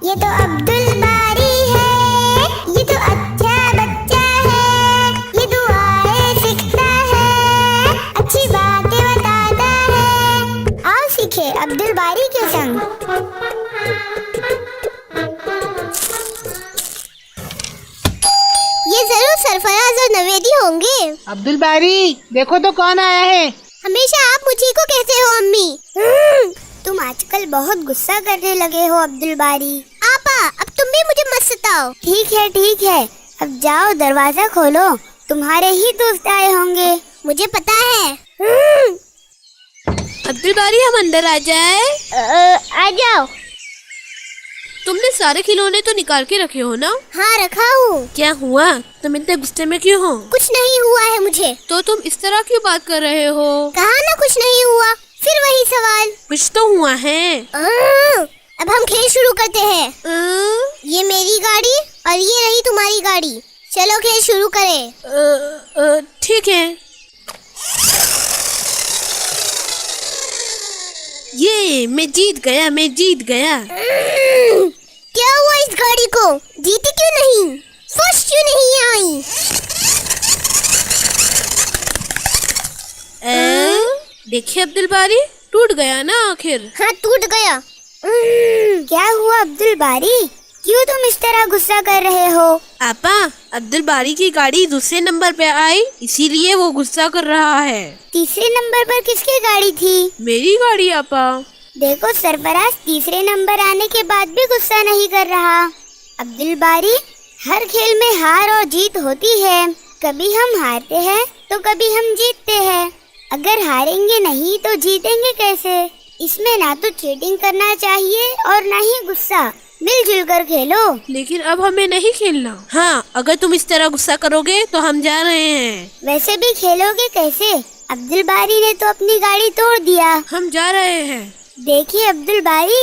یہ تو عبدل باری ہے، یہ تو اچھا بچہ ہے، یہ دعائیں سیکھتا ہے، اچھی باتیں بتاتا ہے۔ آؤ سیکھے عبدل باری کے سنگ۔ یہ ضرور سرفراز اور نویدی ہوں گے۔ عبدل باری دیکھو تو کون آیا ہے۔ ہمیشہ آپ مجھے کو کہتے ہو امی۔ تم آج کل بہت غصہ کرنے لگے ہو عبدل باری۔ آپا اب تم بھی مجھے مت ستاؤ۔ ٹھیک ہے، اب جاؤ دروازہ کھولو، تمہارے ہی دوست آئے ہوں گے، مجھے پتا ہے۔ عبدل باری ہم اندر آ جائے؟ آ جاؤ۔ تم نے سارے کھلونے تو نکال کے رکھے ہو نا؟ ہاں رکھا ہوں۔ کیا ہوا؟ تم اتنے غصے میں کیوں ہو؟ کچھ نہیں ہوا ہے مجھے۔ تو تم اس طرح کیوں بات کر رہے ہو؟ کہا نا کچھ نہیں ہوا، پھر وہی سوال۔ کچھ تو ہوا ہے۔ اب ہم کھیل شروع کرتے ہیں۔ یہ میری گاڑی اور یہ رہی تمہاری گاڑی، چلو کھیل شروع کریں۔ ٹھیک ہے۔ یہ میں جیت گیا۔ کیا ہوا اس گاڑی کو؟ جیتی کیوں نہیں؟ فرسٹ کیوں نہیں آئی؟ دیکھیے عبدل باری، ٹوٹ گیا نا آخر۔ ہاں ٹوٹ گیا۔ کیا ہوا عبدل باری؟ کیوں تم اس طرح غصہ کر رہے ہو؟ آپا عبدل باری کی گاڑی دوسرے نمبر پہ آئی، اسی لیے وہ غصہ کر رہا ہے۔ تیسرے نمبر پر کس کی گاڑی تھی؟ میری گاڑی آپا۔ دیکھو سرفراز تیسرے نمبر آنے کے بعد بھی غصہ نہیں کر رہا۔ عبدل باری، ہر کھیل میں ہار اور جیت ہوتی ہے، کبھی ہم ہارتے ہیں تو کبھی ہم جیتتے ہیں۔ اگر ہاریں گے نہیں تو جیتیں گے کیسے؟ اس میں نہ تو چیٹنگ کرنا چاہیے اور نہ ہی غصہ، مل جل کر کھیلو۔ لیکن اب ہمیں نہیں کھیلنا۔ ہاں اگر تم اس طرح غصہ کرو گے تو ہم جا رہے ہیں۔ ویسے بھی کھیلو گے کیسے؟ عبدل باری نے تو اپنی گاڑی توڑ دیا۔ ہم جا رہے ہیں۔ دیکھیے عبدل باری،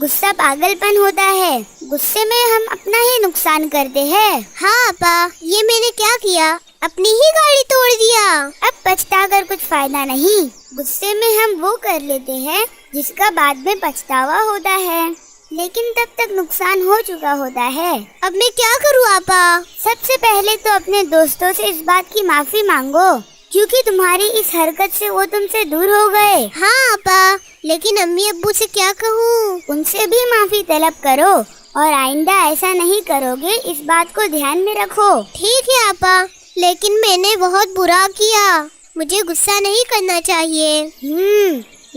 غصہ پاگل پن ہوتا ہے، غصے میں ہم اپنا ہی نقصان کرتے ہیں۔ ہاں آپا، یہ میں نے کیا کیا؟ اپنی ہی گاڑی توڑ دیا۔ اب پچھتا کر کچھ فائدہ نہیں، غصے میں ہم وہ کر لیتے ہیں جس کا بعد میں پچھتاوا ہوتا ہے، لیکن تب تک نقصان ہو چکا ہوتا ہے۔ اب میں کیا کروں آپا؟ سب سے پہلے تو اپنے دوستوں سے اس بات کی معافی مانگو، کیونکہ تمہاری اس حرکت سے وہ تم سے دور ہو گئے۔ ہاں آپا، لیکن امی ابو سے کیا کہوں؟ ان سے بھی معافی طلب کرو اور آئندہ ایسا نہیں کرو گے، اس بات کو دھیان میں رکھو۔ ٹھیک ہے آپا، لیکن میں نے بہت برا کیا، مجھے غصہ نہیں کرنا چاہیے۔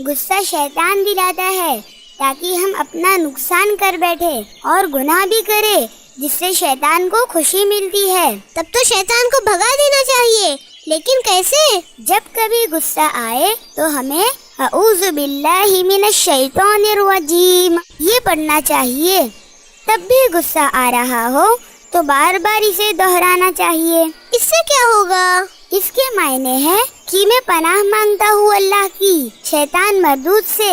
غصہ شیطان دلاتا ہے تاکہ ہم اپنا نقصان کر بیٹھے اور گناہ بھی کرے، جس سے شیطان کو خوشی ملتی ہے۔ تب تو شیطان کو بھگا دینا چاہیے، لیکن کیسے؟ جب کبھی غصہ آئے تو ہمیں اعوذ باللہ من الشیطان الرجیم یہ پڑھنا چاہیے۔ تب بھی غصہ آ رہا ہو تو بار بار اسے دہرانا چاہیے۔ اس سے کیا ہوگا؟ اس کے معنی ہے کہ میں پناہ مانگتا ہوں اللہ کی شیطان مردود سے،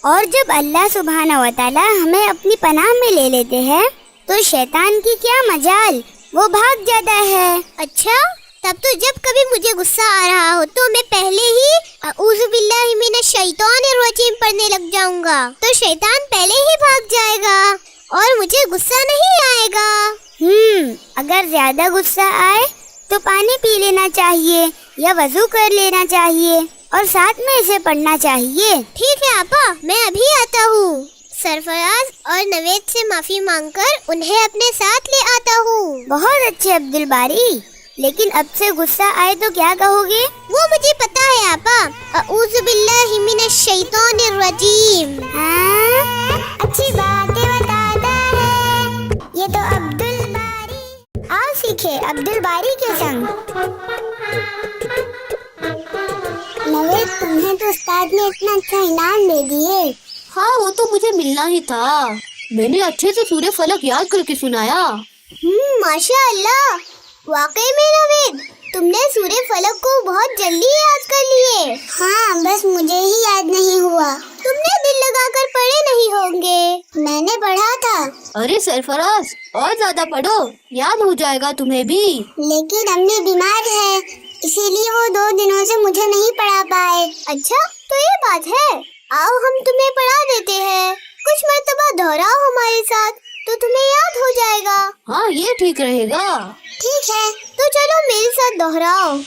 اور جب اللہ سبحانہ و تعالی ہمیں اپنی پناہ میں لے لیتے ہیں تو شیطان کی کیا مجال، وہ بھاگ جاتا ہے۔ اچھا، تب تو جب کبھی مجھے غصہ آ رہا ہو تو میں پہلے ہی اعوذ باللہ من الشیطان الرجیم پڑھنے لگ جاؤں گا، تو شیطان پہلے ہی بھاگ جائے گا اور مجھے غصہ نہیں آئے گا۔ اگر زیادہ غصہ آئے تو پانی پی لینا چاہیے یا وضو کر لینا چاہیے اور ساتھ میں اسے پڑھنا چاہیے۔ ٹھیک ہے آپا، میں ابھی آتا ہوں۔ سرفراز اور نوید سے معافی مانگ کر انہیں اپنے ساتھ لے آتا ہوں۔ بہت اچھے عبدل باری، لیکن اب سے غصہ آئے تو کیا کہو گے؟ وہ مجھے پتا ہے آپا، اعوذ باللہ من الشیطان الرجیم۔ اچھی باتیں بتاتا ہے، یہ تو عبدل باری۔ آؤ سیکھے عبدل باری کے سنگ۔ نوید، تمہیں تو استاد نے اتنا اچھا انعام دے دیے۔ ہاں وہ تو مجھے ملنا ہی تھا، میں نے اچھے سے سورہ فلق یاد کر کے سنایا۔ ماشاء اللہ، واقعی میں نوید تم نے سورہ فلق کو بہت جلدی یاد کر لیے۔ ہاں، بس مجھے ہی یاد نہیں ہوا۔ تم نے دل لگا کر پڑھے نہیں ہوں گے، میں نے پڑھا تھا۔ ارے سرفراز، اور زیادہ پڑھو، یاد ہو جائے گا تمہیں بھی۔ لیکن امی بیمار ہے، اسی لیے وہ 2 دنوں سے مجھے نہیں پڑھا پائے۔ اچھا تو یہ بات ہے، آؤ ہم تمہیں پڑھا دیتے ہیں، کچھ مرتبہ دہراؤ ہمارے ساتھ۔ तो तुम्हें याद हो जाएगा। हाँ ये ठीक रहेगा। ठीक है, तो चलो मेरे साथ दोहराओ।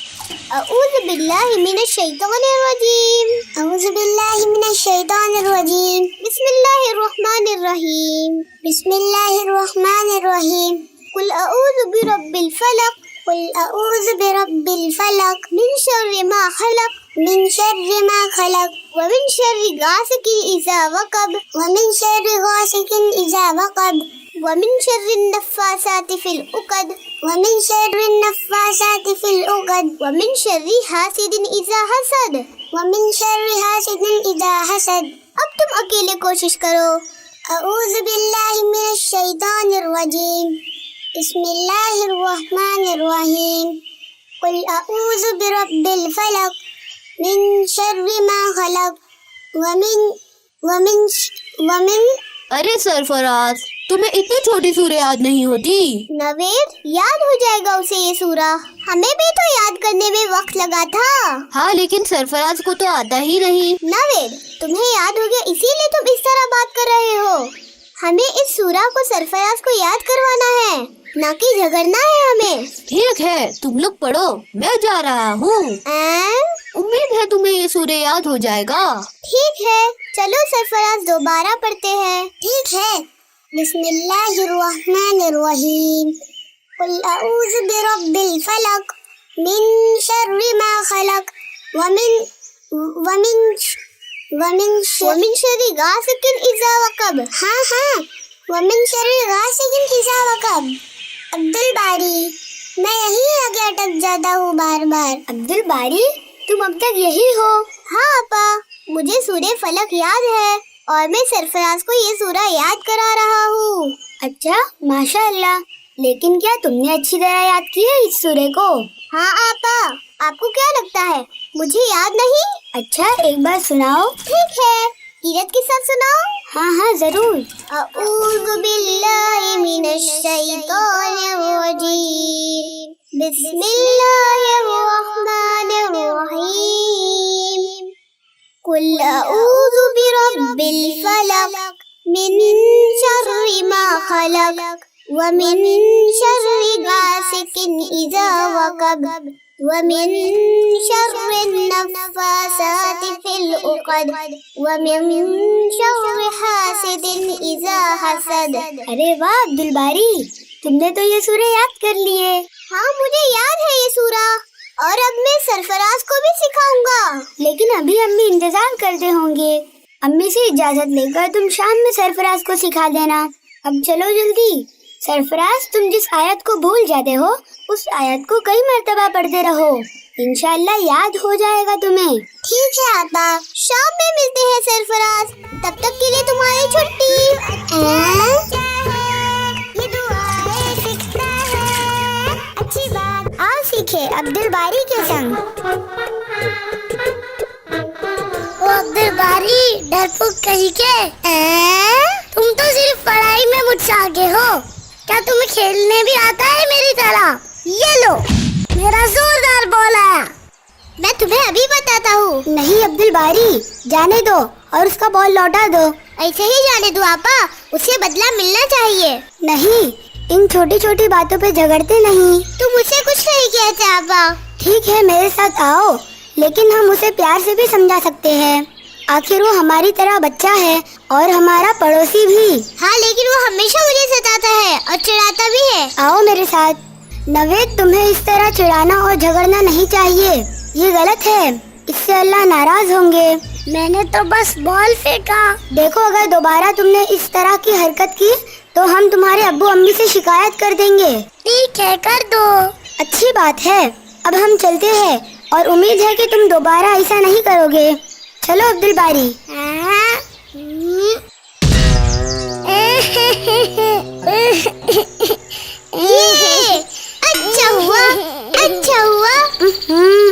अऊज़ु बिल्लाहि मिनश शैतानिर रजीम, अऊज़ु बिल्लाहि मिनश शैतानिर रजीम, बिस्मिल्लाहिर रहमानिर रहीम, बिस्मिल्लाहिर रहमानिर रहीम, कुल अऊज़ु बिरब्बिल फलक, कुल अऊज़ु बिरब्बिल फलक, मिन शर्रि मा खलक, मिन शर्रि मा खलक, व मिन शर्रि गासिकिन इज़ा वक़ब, व मिन शर्रि गासिकिन इज़ा वक़ब, व मिन शर्रि नफ़्फ़ासाति फ़िल उक़द, व मिन शर्रि नफ़्फ़ासाति फ़िल उक़द, व मिन शर्रि हासिदिन इज़ा हसद, व मिन शर्रि हासिदिन इज़ा हसद। अब तुम अकेले कोशिश करो। अऊज़ु बिल्लाहि मिनश शैतानिर रजीम, बिस्मिल्लाहिर रहमानिर रहीम, कुल अऊज़ु बिरब्बिल फलक, मिन शर्रि मा खलक, व मिन अरे सरफराज, तुम्हें इतनी छोटी सूरह याद नहीं होती? नवेद, याद हो जाएगा उसे ये सूरा। हमें भी तो याद करने में वक्त लगा था। हाँ लेकिन सरफराज को तो आता ही नहीं। नवेद, तुम्हें याद हो गया इसीलिए तुम इस तरह बात कर रहे हो। हमें इस सूरा को सरफराज को याद करवाना है, ना कि झगड़ना है हमें। ठीक है, तुम लोग पढ़ो, मैं जा रहा हूँ। उम्मीद है तुम्हें ये सूरह याद हो जाएगा। ठीक है, चलो सरफराज दोबारा पढ़ते हैं। ठीक है। बिस्मिल्लाहिर रहमानिर रहीम, कुल अऊज़ु बिरब्बिल फलक, मिन शर्रि मा खलक, व मिन शर्रि गासिकिन इज़ा वक़ब। हाँ, व मिन शर्रि गासिकिन इज़ा वक़ब। अब्दुल बारी, मैं यहीं आगे अटक जाता हूँ बार बार। अब्दुल बारी, तुम अब तक यही हो? हाँ अपा, मुझे सूरह फलक याद है और मैं सरफराज को ये सूरा याद करा रहा हूँ। अच्छा, माशाअल्लाह। लेकिन क्या तुमने अच्छी तरह याद की है इस सूरह को? हाँ आपा, आपको क्या लगता है मुझे याद नहीं? अच्छा, एक बार सुनाओ। ठीक है, कीरत के साथ सुनाओ। हाँ जरूर। अऊज़ु बिल्लाहि मिनश शैतानिर रजीम, बिस्मिल्लाहिर रहमानिर रहीम, कुल अऊज़ु बिरब्बिल फलक, मिन शर्रि मा खलक, व मिन शर्रि गासिकिन इज़ा वक़ब, व मिन शर्रि नफ़्फ़ासाति फ़िल उक़द, व मिन शर्रि हासिदिन इज़ा हसद। अरे वाह अब्दुल बारी, तुमने तो ये सूरह याद कर लिए। हाँ, मुझे याद है ये सूरा और अब मैं सरफराज को भी सिखाऊंगा। लेकिन अभी अम्मी इंतजार करते होंगे। अम्मी से इजाजत लेकर तुम शाम में सरफराज को सिखा देना। अब चलो जल्दी। सरफराज, तुम जिस आयत को भूल जाते हो उस आयत को कई मर्तबा पढ़ते रहो, इंशाअल्लाह याद हो जाएगा तुम्हें। ठीक है आपा, शाम में मिलते हैं सरफराज। तब तक के लिए तुम्हारी छुट्टी। अच्छी बात, आओ सीखे अब्दुल बारी के संग। ओ अब्दुल बारी, डरपोक कहीं के। तुम तो सिर्फ पढ़ाई में मुझसे आगे हो, क्या तुम्हें खेलने भी आता है मेरी तरह? ये लो, मेरा जोरदार बॉल आया। मैं तुम्हें अभी बताता हूँ। नहीं अब्दुल बारी, जाने दो और उसका बॉल लौटा दो। ऐसे ही जाने दो आपा, उसे बदला मिलना चाहिए। नहीं, इन छोटी छोटी बातों पे झगड़ते नहीं। तुम मुझसे कुछ नहीं कहते आपा। ठीक है, मेरे साथ आओ, लेकिन हम उसे प्यार से भी समझा सकते हैं। आखिर वो हमारी तरह बच्चा है और हमारा पड़ोसी भी। हाँ, लेकिन वो हमेशा मुझे सताता है और चिढ़ाता भी है। आओ मेरे साथ। नवेद, तुम्हें इस तरह चिढ़ाना और झगड़ना नहीं चाहिए, ये गलत है, इससे अल्लाह नाराज होंगे। मैंने तो बस बॉल फेंका। देखो, अगर दोबारा तुमने इस तरह की हरकत की तो हम तुम्हारे अब्बू अम्मी से शिकायत कर देंगे। ठीक है, कर दो। अच्छी बात है, अब हम चलते हैं और उम्मीद है कि तुम दोबारा ऐसा नहीं करोगे। चलो अब्दुल बारी। अच्छा हुआ, अच्छा हुआ।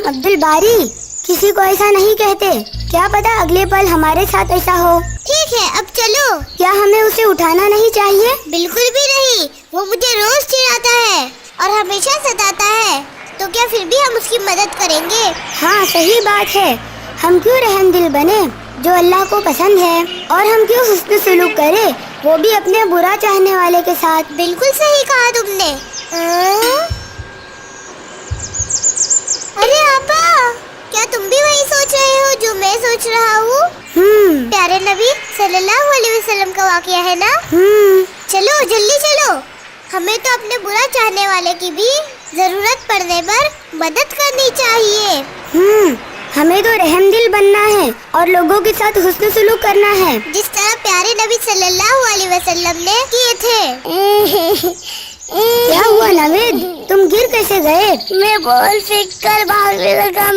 अब्दुल बारी, किसी को ऐसा नहीं कहते, क्या पता अगले पल हमारे साथ ऐसा हो। ठीक है, अब चलो। क्या हमें उसे उठाना नहीं चाहिए? बिल्कुल भी नहीं, वो मुझे रोज चिढ़ाता है और हमेशा सताता है, तो क्या फिर भी हम उसकी मदद करेंगे? हाँ, सही बात है। हम क्यों रहम दिल बने जो अल्लाह को पसंद है, और हम क्यों हुस्न सलूक करें वो भी अपने बुरा चाहने वाले के साथ। बिल्कुल सही कहा तुमने। अरे आपा, क्या तुम भी वही सोच रहे हो जो मैं सोच रहा हूँ? प्यारे नबी सल्लल्लाहु अलैहि वसल्लम का वाकया है ना? चलो जल्दी चलो, हमें तो अपने बुरा चाहने वाले की भी जरूरत पड़ने पर मदद करनी चाहिए। हमें तो रहमदिल बनना है और लोगों के साथ हुस्न सुलूक करना है, जिस तरह प्यारे नबी सल्लल्लाहु अलैहि वसल्लम ने किए थे। क्या हुआ नवीद, तुम गिर कैसे गए? मैं बॉल फेंक कर भागने लगा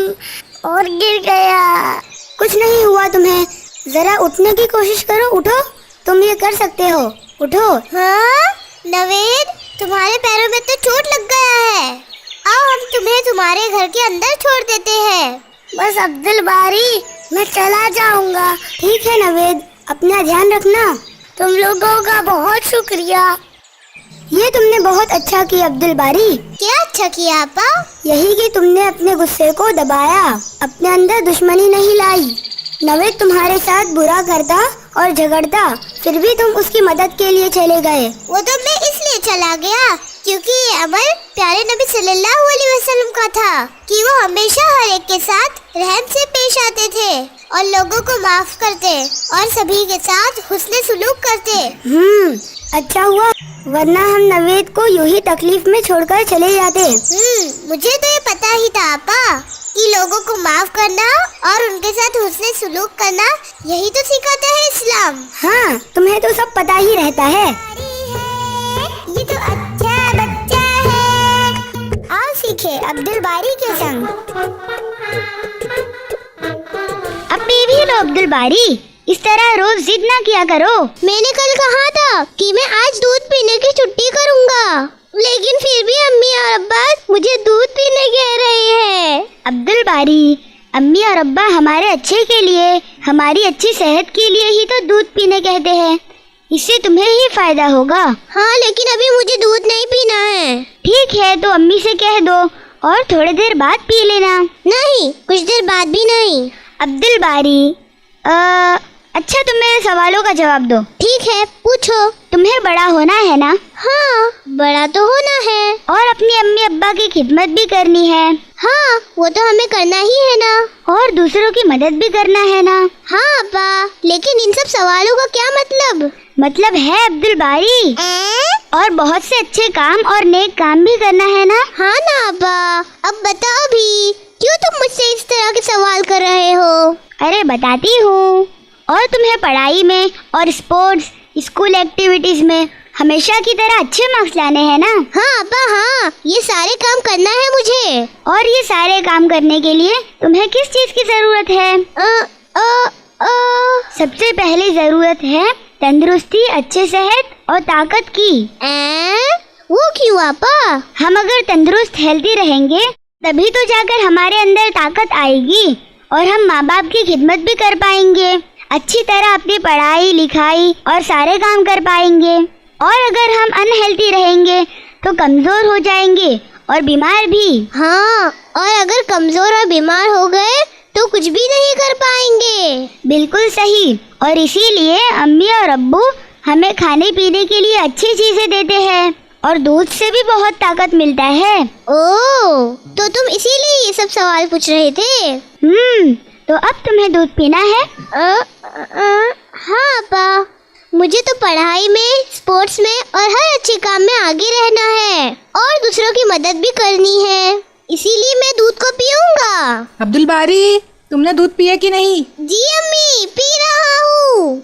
और गिर गया। कुछ नहीं हुआ तुम्हें, जरा उठने की कोशिश करो। उठो, तुम ये कर सकते हो, उठो। हाँ नवीद, तुम्हारे पैरों में तो चोट लग गया है। आओ हम तुम्हें तुम्हारे घर के अंदर छोड़ देते हैं। बस अब्दुल बारी, मैं चला जाऊंगा। ठीक है नवीद, अपना ध्यान रखना। तुम लोगों का बहुत शुक्रिया। ये तुमने बहुत अच्छा किया अब्दुल बारी। क्या अच्छा किया आपा? यही कि तुमने अपने गुस्से को दबाया, अपने अंदर दुश्मनी नहीं लाई। नवीद तुम्हारे साथ बुरा करता और झगड़ता, फिर भी तुम उसकी मदद के लिए चले गए। वो तो मैं इसलिए चला गया क्योंकि ये अमल प्यारे नबी सल्लल्लाहु अलैहि वसल्लम का था कि वो हमेशा हर एक के साथ रहम से पेश आते थे और लोगों को माफ करते और सभी के साथ हुस्न सुलूक करते। अच्छा हुआ, वरना हम नवीद को यूं ही तकलीफ में छोड़कर चले जाते। मुझे तो ये पता ही था आपा कि लोगों को माफ करना और उनके साथ हुस्न सुलूक करना यही तो सिखाता है इस्लाम। हाँ, तुम्हें तो सब पता ही रहता है। ये तो अच्छा बच्चा है। आओ सीखे अब्दुल बारी के संग। अब भी लो अब्दुल बारी, इस तरह रोज जिद ना किया करो। मैंने कल कहा था कि मैं आज दूध पीने की छुट्टी करूँगा, लेकिन फिर भी अम्मी और अब्बा मुझे दूध पीने कह रहे हैं। अब्दुल बारी, अम्मी और अब्बा हमारे अच्छे के लिए, हमारी अच्छी सेहत के लिए ही तो दूध पीने कहते हैं। इससे तुम्हें ही फायदा होगा। हाँ, लेकिन अभी मुझे दूध नहीं पीना है। ठीक है, तो अम्मी से कह दो और थोड़ी देर बाद पी लेना। नहीं, कुछ देर बाद भी नहीं। अब्दुल बारी, अच्छा तुम मेरे सवालों का जवाब दो। ठीक है, पूछो। तुम्हें बड़ा होना है ना? हाँ, बड़ा तो होना है। और अपनी अम्मी अब्बा की खिदमत भी करनी है। हाँ, वो तो हमें करना ही है ना। और दूसरों की मदद भी करना है ना। हाँ अब्बा, लेकिन इन सब सवालों का क्या मतलब? मतलब है अब्दुल बारी, और बहुत से अच्छे काम और नेक काम भी करना है ना। हाँ ना अब्बा, अब बताओ भी, क्यों तुम मुझसे इस तरह के सवाल कर रहे हो? अरे बताती हूँ। और तुम्हें पढ़ाई में और स्पोर्ट्स, स्कूल एक्टिविटीज में हमेशा की तरह अच्छे मार्क्स लाने हैं ना। हाँ अब्बा, हाँ, ये सारे काम करना है मुझे। और ये सारे काम करने के लिए तुम्हें किस चीज की जरूरत है? सबसे पहली जरूरत है तंदुरुस्ती, अच्छे सेहत और ताकत की। वो क्यों अब्बा? हम अगर तंदुरुस्त हेल्दी रहेंगे तभी तो जाकर हमारे अंदर ताकत आएगी और हम माँ बाप की खिदमत भी कर पाएंगे, अच्छी तरह अपनी पढ़ाई लिखाई और सारे काम कर पाएंगे। और अगर हम अनहेल्दी रहेंगे तो कमजोर हो जाएंगे और बीमार भी। हाँ, और अगर कमजोर और बीमार हो गए तो कुछ भी नहीं कर पाएंगे। बिल्कुल सही। और इसीलिए अम्मी और अब्बू हमें खाने पीने के लिए अच्छी चीजें देते हैं और दूध से भी बहुत ताकत मिलता है। ओह, तो तुम इसीलिए ये सब सवाल पूछ रहे थे? तो अब तुम्हें दूध पीना है? हाँ अब्बा, मुझे तो पढ़ाई में, स्पोर्ट्स में और हर अच्छे काम में आगे रहना है और दूसरों की मदद भी करनी है, इसीलिए मैं दूध को पीऊंगा। अब्दुल बारी, तुमने दूध पिया कि नहीं? जी अम्मी, पी रहा हूँ।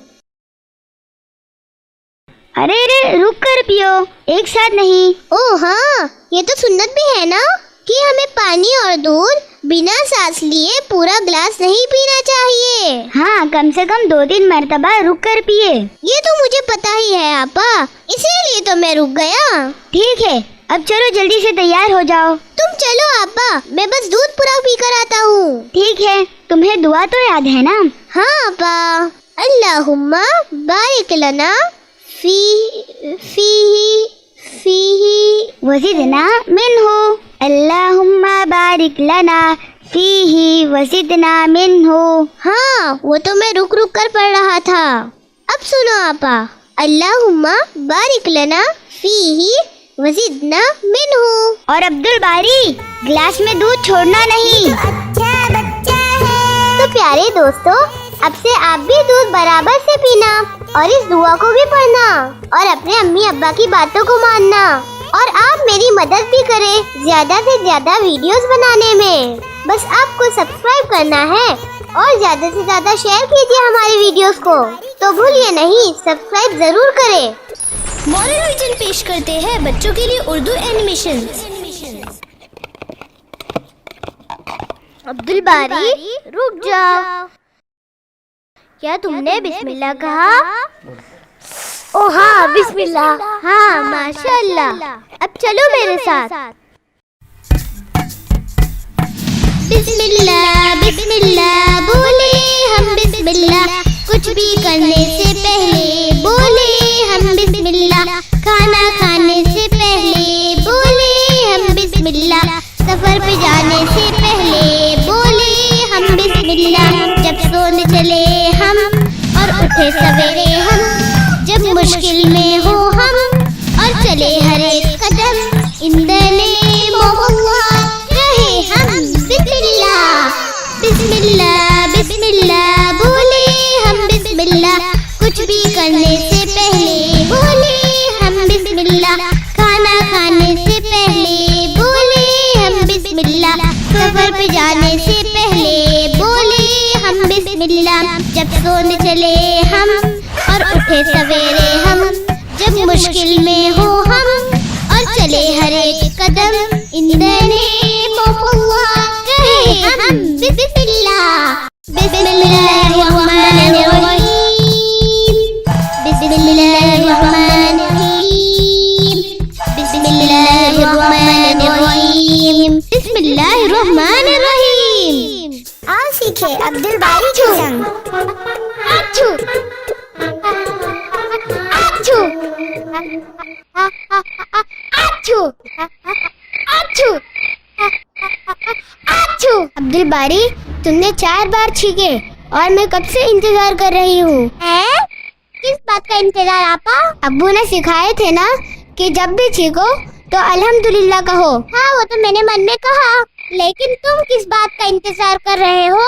अरे रुक कर पियो, एक साथ नहीं। ओह हाँ, ये तो सुन्नत भी है ना कि हमें पानी और दूध बिना सांस लिए पूरा ग्लास नहीं पीना चाहिए। हाँ, कम से कम 2-3 मर्तबा रुक कर पिए। ये तो मुझे पता ही है आपा, इसीलिए तो मैं रुक गया। ठीक है, अब चलो जल्दी से तैयार हो जाओ। तुम चलो आपा, मैं बस दूध पूरा पी कर आता हूँ। ठीक है, तुम्हें दुआ तो याद है ना? हाँ आपा, अल्लाहुम्मा बारिक लना फीही वज़िदना मिन्हु। अल्लाहुम्मा बारिक लना फीही वज़िदना मिन्हु। हाँ, वो तो मैं रुक रुक कर पढ़ रहा था। अब सुनो आपा, अल्लाहुम्मा बारिक लना फीही वज़िदना मिन्हु। और अब्दुल बारी, ग्लास में दूध छोड़ना नहीं। अच्छा बच्चा है। तो प्यारे दोस्तों, अब से आप भी दूध बराबर से पीना और इस दुआ को भी पढ़ना और अपने अम्मी अब्बा की बातों को मानना। और आप मेरी मदद भी करें ज्यादा से ज्यादा वीडियोस बनाने में। बस आपको सब्सक्राइब करना है और ज्यादा से ज्यादा शेयर कीजिए हमारे वीडियोस को। तो भूलिए नहीं, सब्सक्राइब जरूर करें। मॉरल विजन पेश करते हैं बच्चों के लिए उर्दू एनिमेशन। अब्दुल बारी, रुक जाओ। क्या तुमने बिस्मिल्लाह कहा? ओ हाँ, बिस्मिल्लाह। हाँ, माशाअल्लाह। अब चलो मेरे साथ। बिस्मिल्लाह बिस्मिल्लाह बोले हम बिस्मिल्लाह, कुछ भी करने से पहले बोले हम बिस्मिल्लाह, खाना खाने से पहले बोले हम बिस्मिल्लाह, सफर पे जाने से पहले बोले हम बिस्मिल्लाह, जब सोने चले हम और उठे सवेरे हम, जब मुश्किल में हो हम और चले हर एक कदम इन द नेम ऑफ अल्लाह, कहे हम बिस्मिल्लाह बिस्मिल्लाह बिस्मिल्लाह बोले हम बिस्मिल्लाह, कुछ भी करने से पहले बोले हम बिस्मिल्लाह, खाना खाने से पहले बोले हम बिस्मिल्लाह, सफर पे जाने से पहले बोले हम बिस्मिल्लाह, जब सोने चले हम और उठे सवेरे हम, जब मुश्किल में हो हम और चले हर एक कदम इन द नेम ऑफ अल्लाह, कहे हम बिस्मिल्लाह बिस्मिल्लाहिर्रहमानिर्रहीम बिस्मिल्लाहिर्रहमानिर्रहीम बिस्मिल्लाहिर्रहमानिर्रहीम। आओ सीखे अब्दुल बारी के संग। आच्छू आच्छू आच्छू आच्छू आच्छू। अब्दुल बारी, तुमने 4 बार छींके और मैं कब से इंतजार कर रही हूँ। किस बात का इंतजार आपा? अब्बू ने सिखाए थे ना कि जब भी छींको तो अल्हम्दुलिल्लाह कहो। हाँ, वो तो मैंने मन में कहा, लेकिन तुम किस बात का इंतजार कर रहे हो?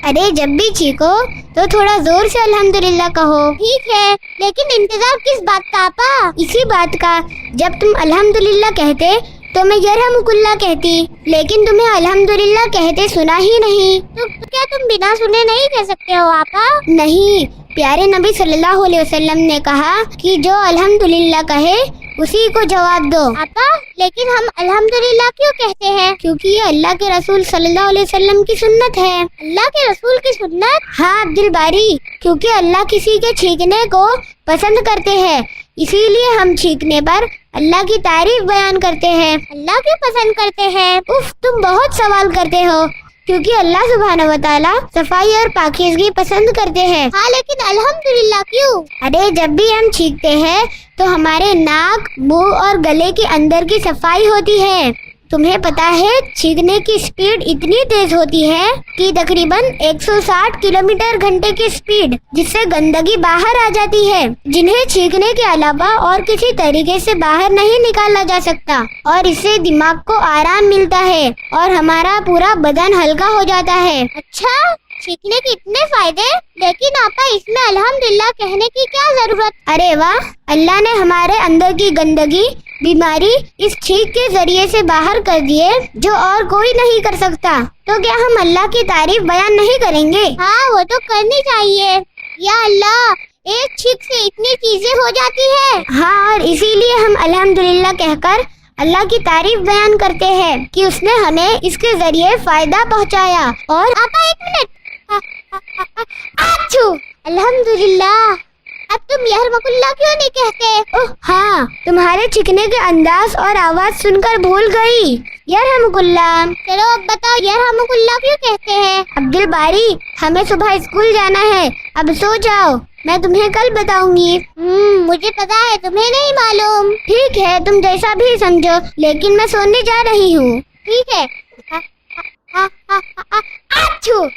अरे जब भी छींको तो थोड़ा जोर से अल्हम्दुलिल्लाह कहो। ठीक है, लेकिन इंतजार किस बात का आपा? इसी बात का। जब तुम अल्हम्दुलिल्लाह कहते तो मैं यरहमुकुल्लाह कहती, लेकिन तुम्हें अल्हम्दुलिल्लाह कहते सुना ही नहीं। तो क्या तुम बिना सुने नहीं कह सकते हो आपा? नहीं, प्यारे नबी सल्लल्लाहु अलैहि वसल्लम ने कहा कि जो अल्हम्दुलिल्लाह कहे उसी को जवाब दो। आपा, लेकिन हम अल्हम्दुलिल्लाह क्यों कहते हैं? क्योंकि ये अल्लाह के रसूल सल्लल्लाहु अलैहि वसल्लम की सुन्नत है। अल्लाह के रसूल की सुन्नत? हाँ अब्दुल बारी, क्योंकि अल्लाह किसी के छींकने को पसंद करते हैं, इसीलिए हम छींकने पर अल्लाह की तारीफ बयान करते हैं। अल्लाह क्यों पसंद करते हैं? उफ, तुम बहुत सवाल करते हो। क्योंकि अल्लाह सुब्हानहू व तआला सफाई और पाकीज़गी पसंद करते हैं। हाँ, लेकिन अल्हम्दुलिल्लाह क्यों? अरे जब भी हम छींकते हैं तो हमारे नाक, मुंह और गले के अंदर की सफाई होती है। तुम्हें पता है छींकने की स्पीड इतनी तेज होती है कि तकरीबन 160 किलोमीटर घंटे की स्पीड, जिससे गंदगी बाहर आ जाती है, जिन्हें छींकने के अलावा और किसी तरीके से बाहर नहीं निकाला जा सकता। और इससे दिमाग को आराम मिलता है और हमारा पूरा बदन हल्का हो जाता है। अच्छा, छींकने के इतने फायदे, लेकिन आपा इसमें अल्हम्दुलिल्लाह कहने की क्या जरूरत? अरे वाह, अल्लाह ने हमारे अंदर की गंदगी, बीमारी इस छींक के जरिए से बाहर कर दिए, जो और कोई नहीं कर सकता। तो क्या हम अल्लाह की तारीफ बयान नहीं करेंगे? हाँ, वो तो करनी चाहिए। या अल्लाह, एक छींक से इतनी चीजें हो जाती है। हाँ, और इसीलिए हम अल्हम्दुलिल्लाह कहकर अल्लाह की तारीफ बयान करते हैं कि उसने हमें इसके जरिए फायदा पहुँचाया। और आपा एक मिनट, आच्छू, अल्हम्दुलिल्लाह। अब तुम यरहमुकुल्लाह क्यों नहीं कहते? ओह हाँ, तुम्हारे छींकने के अंदाज और आवाज सुनकर भूल गई। यरहमुकुल्लाह। चलो अब बताओ, यरहमुकुल्लाह क्यों कहते हैं? अब्दुल बारी, हमें सुबह स्कूल जाना है, अब सो जाओ, मैं तुम्हें कल बताऊंगी। मुझे पता है, तुम्हें नहीं मालूम। ठीक है, तुम जैसा भी समझो, लेकिन मैं सोने जा रही हूँ। ठीक है। आच्छू,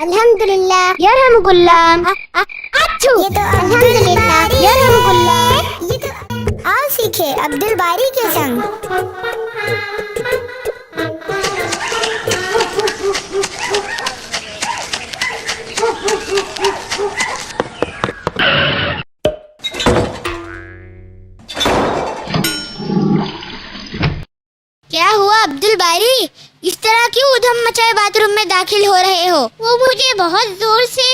अल्हम्दुलिल्लाह यरहमुकुल्लाह। अच्छू ये तो अल्हम्दुलिल्लाह यरहमुकुल्लाह। ये तो आओ सीखे अब्दुल बारी के संग। क्या हुआ अब्दुल बारी, इस तरह क्यों उधम मचाए बाथरूम में दाखिल हो रहे हो? वो मुझे बहुत जोर से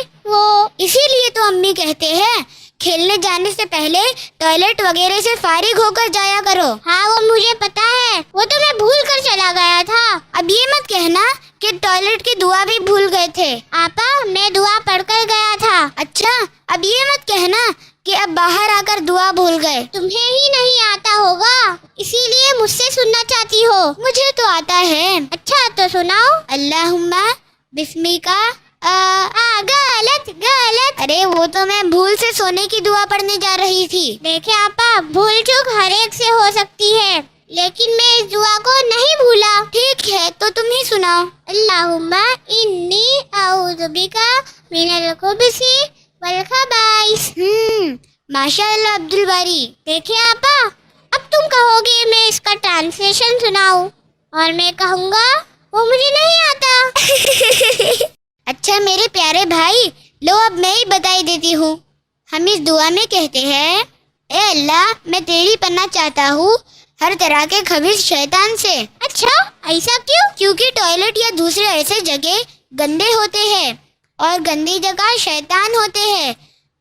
इसीलिए तो अम्मी कहते हैं खेलने जाने से पहले टॉयलेट वगैरह से फारिग होकर जाया करो। हाँ वो मुझे पता है, वो तो मैं भूल कर चला गया था। अब ये मत कहना कि टॉयलेट की दुआ भी भूल गए थे। आपा मैं दुआ पढ़कर गया था। अच्छा अब ये मत कहना कि अब बाहर आकर दुआ भूल गए। तुम्हें ही नहीं आता होगा इसीलिए मुझसे सुनना चाहती हो। मुझे तो आता है। अच्छा तो सुनाओ। अल्लाहुम्मा बिस्मिका गलत गलत। अरे वो तो मैं भूल से सोने की दुआ पढ़ने जा रही थी। देखे आपा भूल चूक हर एक से हो सकती है, लेकिन मैं इस दुआ को नहीं भूला। ठीक है तो तुम ही सुनाओ। अल्लाहुम्मा इन्नी अऊज़ु बिका मिनल खुबसी वल खबाइस। माशाअल्लाह अब्दुल बारी। देखे आपा अब तुम कहोगे मैं इसका ट्रांसलेशन सुनाऊं और मैं कहूँगा वो मुझे नहीं आता। अच्छा मेरे प्यारे भाई लो अब मैं ही बताई देती हूँ। हम इस दुआ में कहते हैं ए अल्लाह मैं तेरी पनाह चाहता हूँ हर तरह के खबीस शैतान से। अच्छा ऐसा क्यों? क्योंकि टॉयलेट या दूसरे ऐसे जगह गंदे होते हैं और गंदी जगह शैतान होते हैं।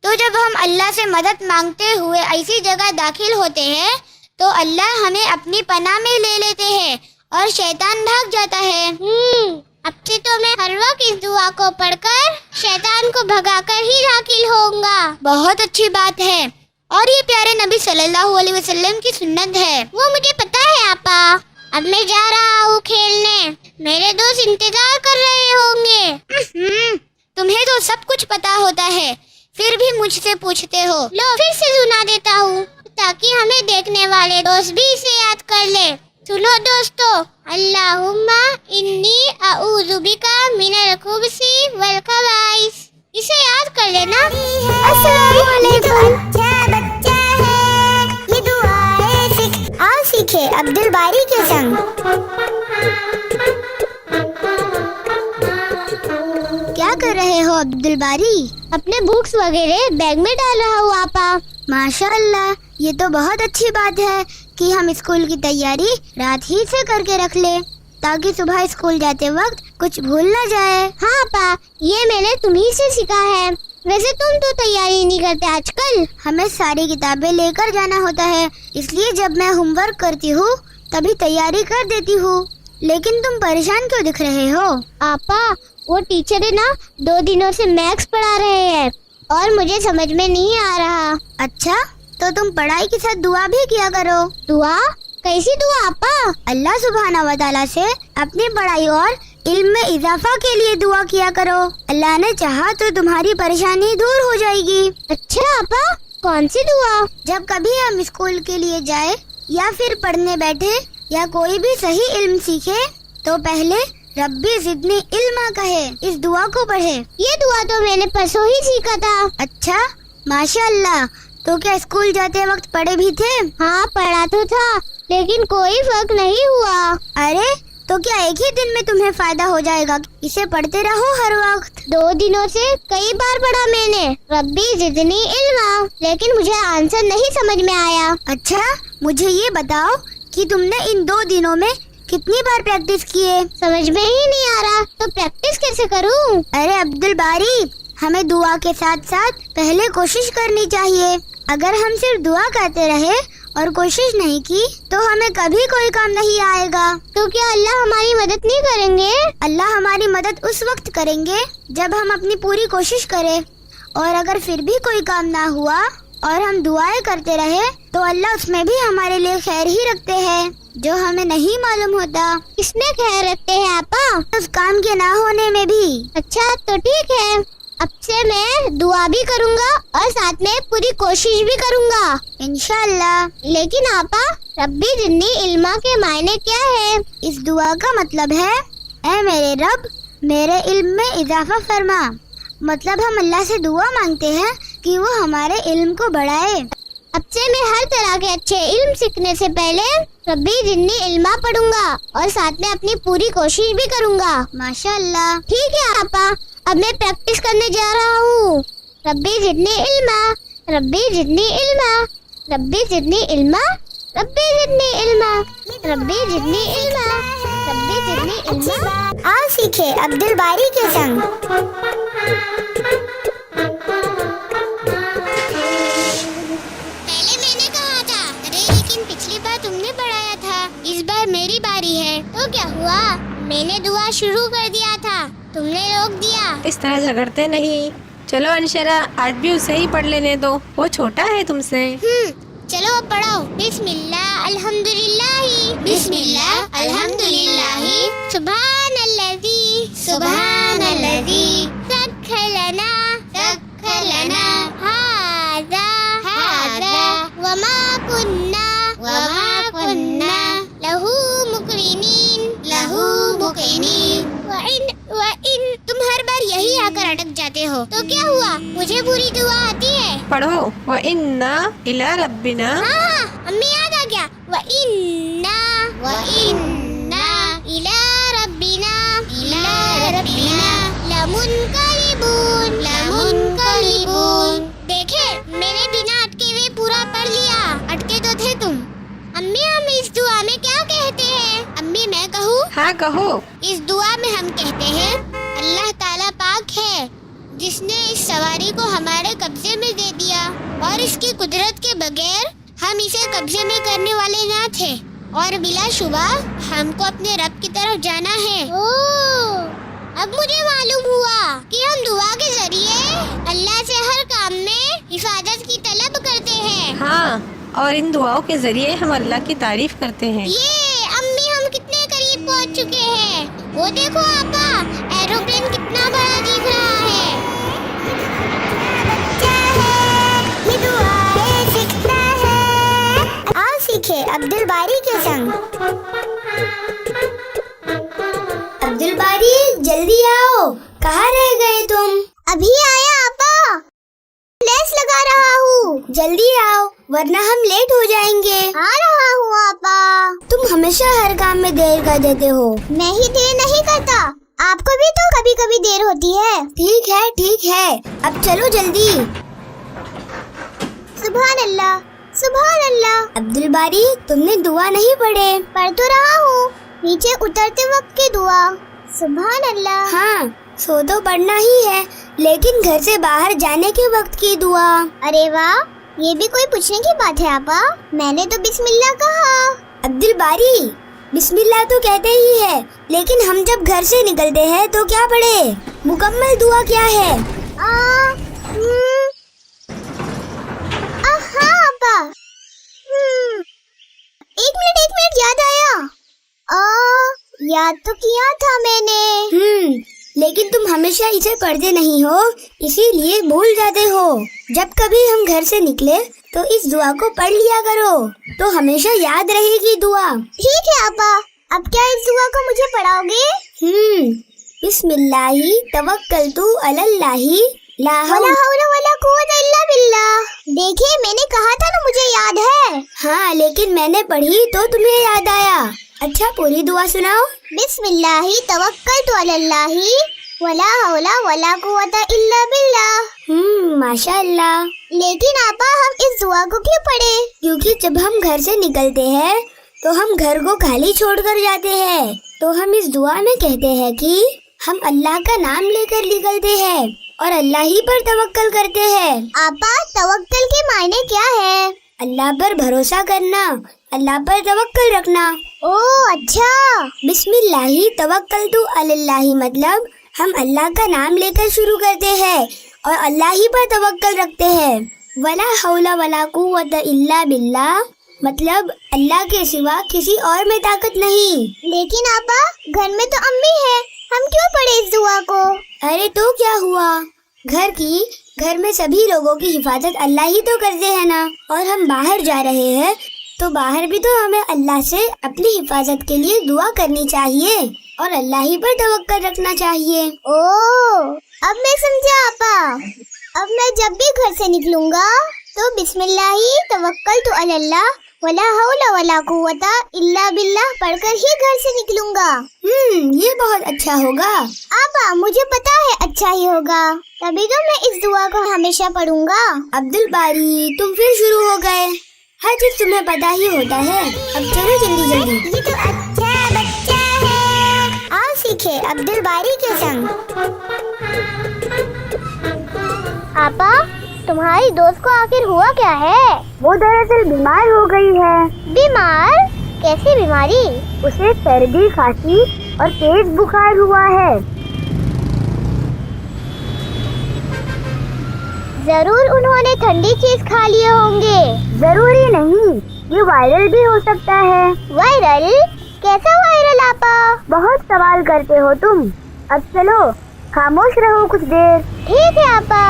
तो जब हम अल्लाह से मदद मांगते हुए ऐसी जगह दाखिल होते हैं तो अल्लाह हमें अपनी पनाह में ले लेते हैं और शैतान भाग जाता है। अब से तो मैं हर वक्त इस दुआ को पढ़कर शैतान को भगाकर ही दाखिल होऊंगा। बहुत अच्छी बात है और ये प्यारे नबी सल्लल्लाहु अलैहि वसल्लम की सुन्नत है। वो मुझे पता है आपा। अब मैं जा रहा हूँ खेलने, मेरे दोस्त इंतजार कर रहे होंगे। तुम्हें तो सब कुछ पता होता है फिर भी मुझसे पूछते हो। लो फिर से सुना देता हूँ ताकि हमें देखने वाले दोस्त भी इसे याद कर ले। सुनो दोस्तों, अल्लाहुम्मा इन्नी अऊज़ु बिका मिनल खुबसी वल खबाइस। इसे याद कर लेना। अस्सलामु अलैकुम। अच्छा बच्चा है ये दुआएं सीख। आओ सीखे अब्दुल बारी के संग। क्या कर रहे हो अब्दुल बारी? अपने बुक्स वगैरह बैग में डाल रहा हूँ आपा। माशाअल्लाह ये तो बहुत अच्छी बात है कि हम स्कूल की तैयारी रात ही से करके रख ले ताकि सुबह स्कूल जाते वक्त कुछ भूल ना जाए। हाँ पा ये मैंने तुम्ही से सीखा है। वैसे तुम तो तैयारी नहीं करते आजकल। हमें सारी किताबें लेकर जाना होता है इसलिए जब मैं होमवर्क करती हूँ तभी तैयारी कर देती हूँ। लेकिन तुम परेशान क्यों दिख रहे हो? आपा वो टीचर है ना 2 दिनों से मैथ्स पढ़ा रहे हैं और मुझे समझ में नहीं आ रहा। अच्छा तो तुम पढ़ाई के साथ दुआ भी किया करो। दुआ? कैसी दुआ आपा? अल्लाह सुब्हाना व तआला से अपनी पढ़ाई और इल्म में इजाफा के लिए दुआ किया करो। अल्लाह ने चाहा तो तुम्हारी परेशानी दूर हो जाएगी। अच्छा आपा कौन सी दुआ? जब कभी हम स्कूल के लिए जाए या फिर पढ़ने बैठे या कोई भी सही इल्म सीखे तो पहले रब्बी ज़िदनी इल्मा कहे, इस दुआ को पढ़े। ये दुआ तो मैंने परसों ही सीखा था। अच्छा माशाअल्लाह। तो क्या स्कूल जाते वक्त पढ़े भी थे? हाँ पढ़ा तो था लेकिन कोई फर्क नहीं हुआ। अरे तो क्या एक ही दिन में तुम्हें फायदा हो जाएगा? इसे पढ़ते रहो हर वक्त। 2 दिनों से कई बार पढ़ा मैंने रब्बी ज़िदनी इल्मा, लेकिन मुझे आंसर नहीं समझ में आया। अच्छा मुझे ये बताओ कि तुमने इन 2 दिनों में कितनी बार प्रैक्टिस की है? समझ में ही नहीं आ रहा तो प्रैक्टिस कैसे करूं? अरे अब्दुल बारी हमें दुआ के साथ साथ पहले कोशिश करनी चाहिए। अगर हम सिर्फ दुआ करते रहे और कोशिश नहीं की तो हमें कभी कोई काम नहीं आएगा। तो क्या अल्लाह हमारी मदद नहीं करेंगे? अल्लाह हमारी मदद उस वक्त करेंगे जब हम अपनी पूरी कोशिश करें और अगर फिर भी कोई काम ना हुआ और हम दुआएं करते रहे तो अल्लाह उसमें भी हमारे लिए खैर ही रखते हैं जो हमें नहीं मालूम होता। इसमें खैर रखते हैं आपा? उस काम के ना होने में भी। अच्छा तो ठीक है, अब से मैं दुआ भी करूँगा और साथ में पूरी कोशिश भी करूँगा इंशाअल्लाह। लेकिन आपा रब्बी ज़िदनी इल्मा के मायने क्या है? इस दुआ का मतलब है ऐ मेरे रब میرے علم میں اضافہ فرما، مطلب ہم اللہ سے دعا مانگتے ہیں کہ وہ ہمارے علم کو بڑھائے۔ اب سے میں ہر طرح کے اچھے علم سیکھنے سے پہلے ربی زدنی علما پڑھوں گا اور ساتھ میں اپنی پوری کوشش بھی کروں گا۔ ماشاء اللہ۔ ٹھیک ہے آپا، اب میں پریکٹس کرنے جا رہا ہوں۔ ربی زدنی علما، ربی زدنی علما، ربی زدنی علما، ربی زدنی علما، ربی زدنی علما، ربی زدنی علما۔ آؤ سیکھے عبد الباری کے سنگ۔ پہلے میں نے کہا تھا، لیکن پچھلی بار تم نے پڑھایا تھا، اس بار میری باری ہے، تو کیا ہوا؟ میں نے دعا شروع کر دیا تھا، تم نے روک دیا۔ اس طرح جھگڑتے نہیں، چلو انشرا آج بھی اسے ہی پڑھ لینے دو، وہ چھوٹا ہے تم سے۔ چلو اب پڑھاؤ۔ بسم اللہ الحمدللہ، بسم اللہ الحمدللہ، سبحان الذی، سبحان الذی، سخر لنا، سخر لنا، ھذا، ھذا، وما کننا، وما کننا، لہو مقرنین، لہو مقرنین، وَإِن تم ہر بار یہی آ کر اٹک جاتے ہو، تو کیا ہوا؟ مجھے پوری دعا آتی ہے۔ پڑھو وَإِنَّا إِلَىٰ رَبِّنَا۔ ہاں امی یاد آ گیا۔ وَإِنَّا، وَإِنَّا إِلَىٰ رَبِّنَا، إِلَىٰ رَبِّنَا لَمُنْقَلِبُونَ، لَمُنْقَلِبُونَ۔ دیکھے میں نے بنا اٹکے ہوئے پورا پڑھ لیا، اٹکے تو تھے تم۔ امی ہم اس دعا میں کیا کہتے ہیں؟ امی میں کہوں؟ ہاں کہو۔ اس دعا میں ہم کہتے ہیں اللہ تعالیٰ پاک ہے جس نے اس سواری کو ہمارے قبضے میں دے دیا، اور اس کی قدرت کے بغیر ہم اسے قبضے میں کرنے والے نہ تھے، اور بلا شبہ ہم کو اپنے رب کی طرف جانا ہے۔ اب مجھے معلوم ہوا کہ ہم دعا کے ذریعے اللہ سے ہر کام میں حفاظت کی طلب کرتے ہیں۔ ہاں، اور ان دعاؤں کے ذریعے ہم اللہ کی تعریف کرتے ہیں۔ یہ امی ہم کتنے قریب پہنچ چکے ہیں۔ وہ دیکھو آپا، ایروپلین کتنا بڑا دکھ رہا ہے۔ یہ دعائیں سیکھنا ہے۔ آؤ سیکھے عبد الباری کے سنگ۔ عبد الباری جلدی آؤ، کہاں رہ گئے تم؟ ابھی آیا آپا، لیس لگا رہا ہوں، جلدی آؤ ورنہ ہم لیٹ ہو جائیں گے۔ آ رہا ہوں آپا۔ تم ہمیشہ ہر کام میں دیر کر دیتے ہو۔ میں ہی دیر نہیں کرتا، آپ کو بھی تو کبھی کبھی دیر ہوتی ہے۔ ٹھیک ہے ٹھیک ہے، اب چلو جلدی۔ سبحان اللہ، سبحان اللہ۔ عبد الباری تم نے دعا نہیں پڑھے؟ پڑھ تو رہا ہوں، نیچے اترتے وقت کی دعا۔ سبحان اللہ۔ ہاں سو تو پڑھنا ہی ہے، لیکن گھر سے باہر جانے کے وقت کی دعا۔ ارے واہ، یہ بھی کوئی پوچھنے کی بات ہے آپا، میں نے تو بسم اللہ کہا۔ عبد الباری بسم اللہ تو کہتے ہی ہے، لیکن ہم جب گھر سے نکلتے ہیں تو کیا پڑھے؟ مکمل دعا کیا ہے؟ ہاں آپا، ایک منٹ یاد آیا۔ یاد تو کیا تھا میں نے، لیکن تم ہمیشہ اسے پڑھتے نہیں ہو، اسی لیے بھول جاتے ہو۔ جب کبھی ہم گھر سے نکلے تو اس دعا کو پڑھ لیا کرو، تو ہمیشہ یاد رہے گی دعا۔ ٹھیک ہے آپا، اب کیا اس دعا کو مجھے پڑھاؤ گے؟ بسم اللہ توکلت علی اللہ لا حول ولا قوت الا باللہ۔ دیکھیں میں نے کہا تھا نا مجھے یاد ہے۔ ہاں لیکن میں نے پڑھی تو تمہیں یاد آیا۔ اچھا پوری دعا سناؤ۔ بسم اللہ توکلت علی اللہ ولا حول ولا قوت الا باللہ۔ ماشاء اللہ۔ لیکن آپا ہم اس دعا کو کیوں پڑھے؟ کیونکہ جب ہم گھر سے نکلتے ہیں تو ہم گھر کو خالی چھوڑ کر جاتے ہیں، تو ہم اس دعا میں کہتے ہیں کہ ہم اللہ کا نام لے کر نکلتے ہیں اور اللہ ہی پر توکل کرتے ہیں۔ آپا توکل کے معنی کیا ہے؟ اللہ پر بھروسہ کرنا، اللہ پر توکل رکھنا۔ اچھا۔ بسم اللہ توکلت علی اللہ مطلب ہم اللہ کا نام لے کر شروع کرتے ہیں اور اللہ ہی پر توکل رکھتے ہیں۔ ولا حول ولا قوت الا باللہ مطلب اللہ کے سوا کسی اور میں طاقت نہیں۔ لیکن آپا گھر میں تو امی ہے، ہم کیوں پڑھے اس دعا کو؟ ارے تو کیا ہوا، گھر میں سبھی لوگوں کی حفاظت اللہ ہی تو کرتے ہیں نا، اور ہم باہر جا رہے ہیں تو باہر بھی تو ہمیں اللہ سے اپنی حفاظت کے لیے دعا کرنی چاہیے۔ और अल्लाह ही पर तवक्कल रखना चाहिए। ओह, अब मैं समझा आपा। अब मैं जब भी घर से निकलूंगा तो बिस्मिल्लाही तवक्कलतु अलल्लाह वला हौला वला कुव्वता इल्ला बिल्लाह पढ़कर ही घर से निकलूंगा। ये बहुत अच्छा होगा। आपा, मुझे पता है अच्छा ही होगा, तभी तो मैं इस दुआ को हमेशा पढ़ूंगा। अब्दुल बारी, तुम फिर शुरू हो गए। हर चीज तुम्हें पता ही होता है। अब चलो जल्दी जल्दी। ये तो अच्छा बच्चा है। आओ सीखे अब्दुल बारी के संग। आपा, तुम्हारी दोस्त को आखिर हुआ क्या है? वो दरअसल बीमार हो गई है। बीमार? कैसी बीमारी? उसे सर्दी, खांसी और तेज बुखार हुआ है। जरूर उन्होंने ठंडी चीज खा लिए होंगे। जरूरी नहीं, ये वायरल भी हो सकता है। वायरल? कैसा वायरल आपा? बहुत सवाल करते हो तुम। अब चलो खामोश रहो कुछ देर। ठीक है आपा,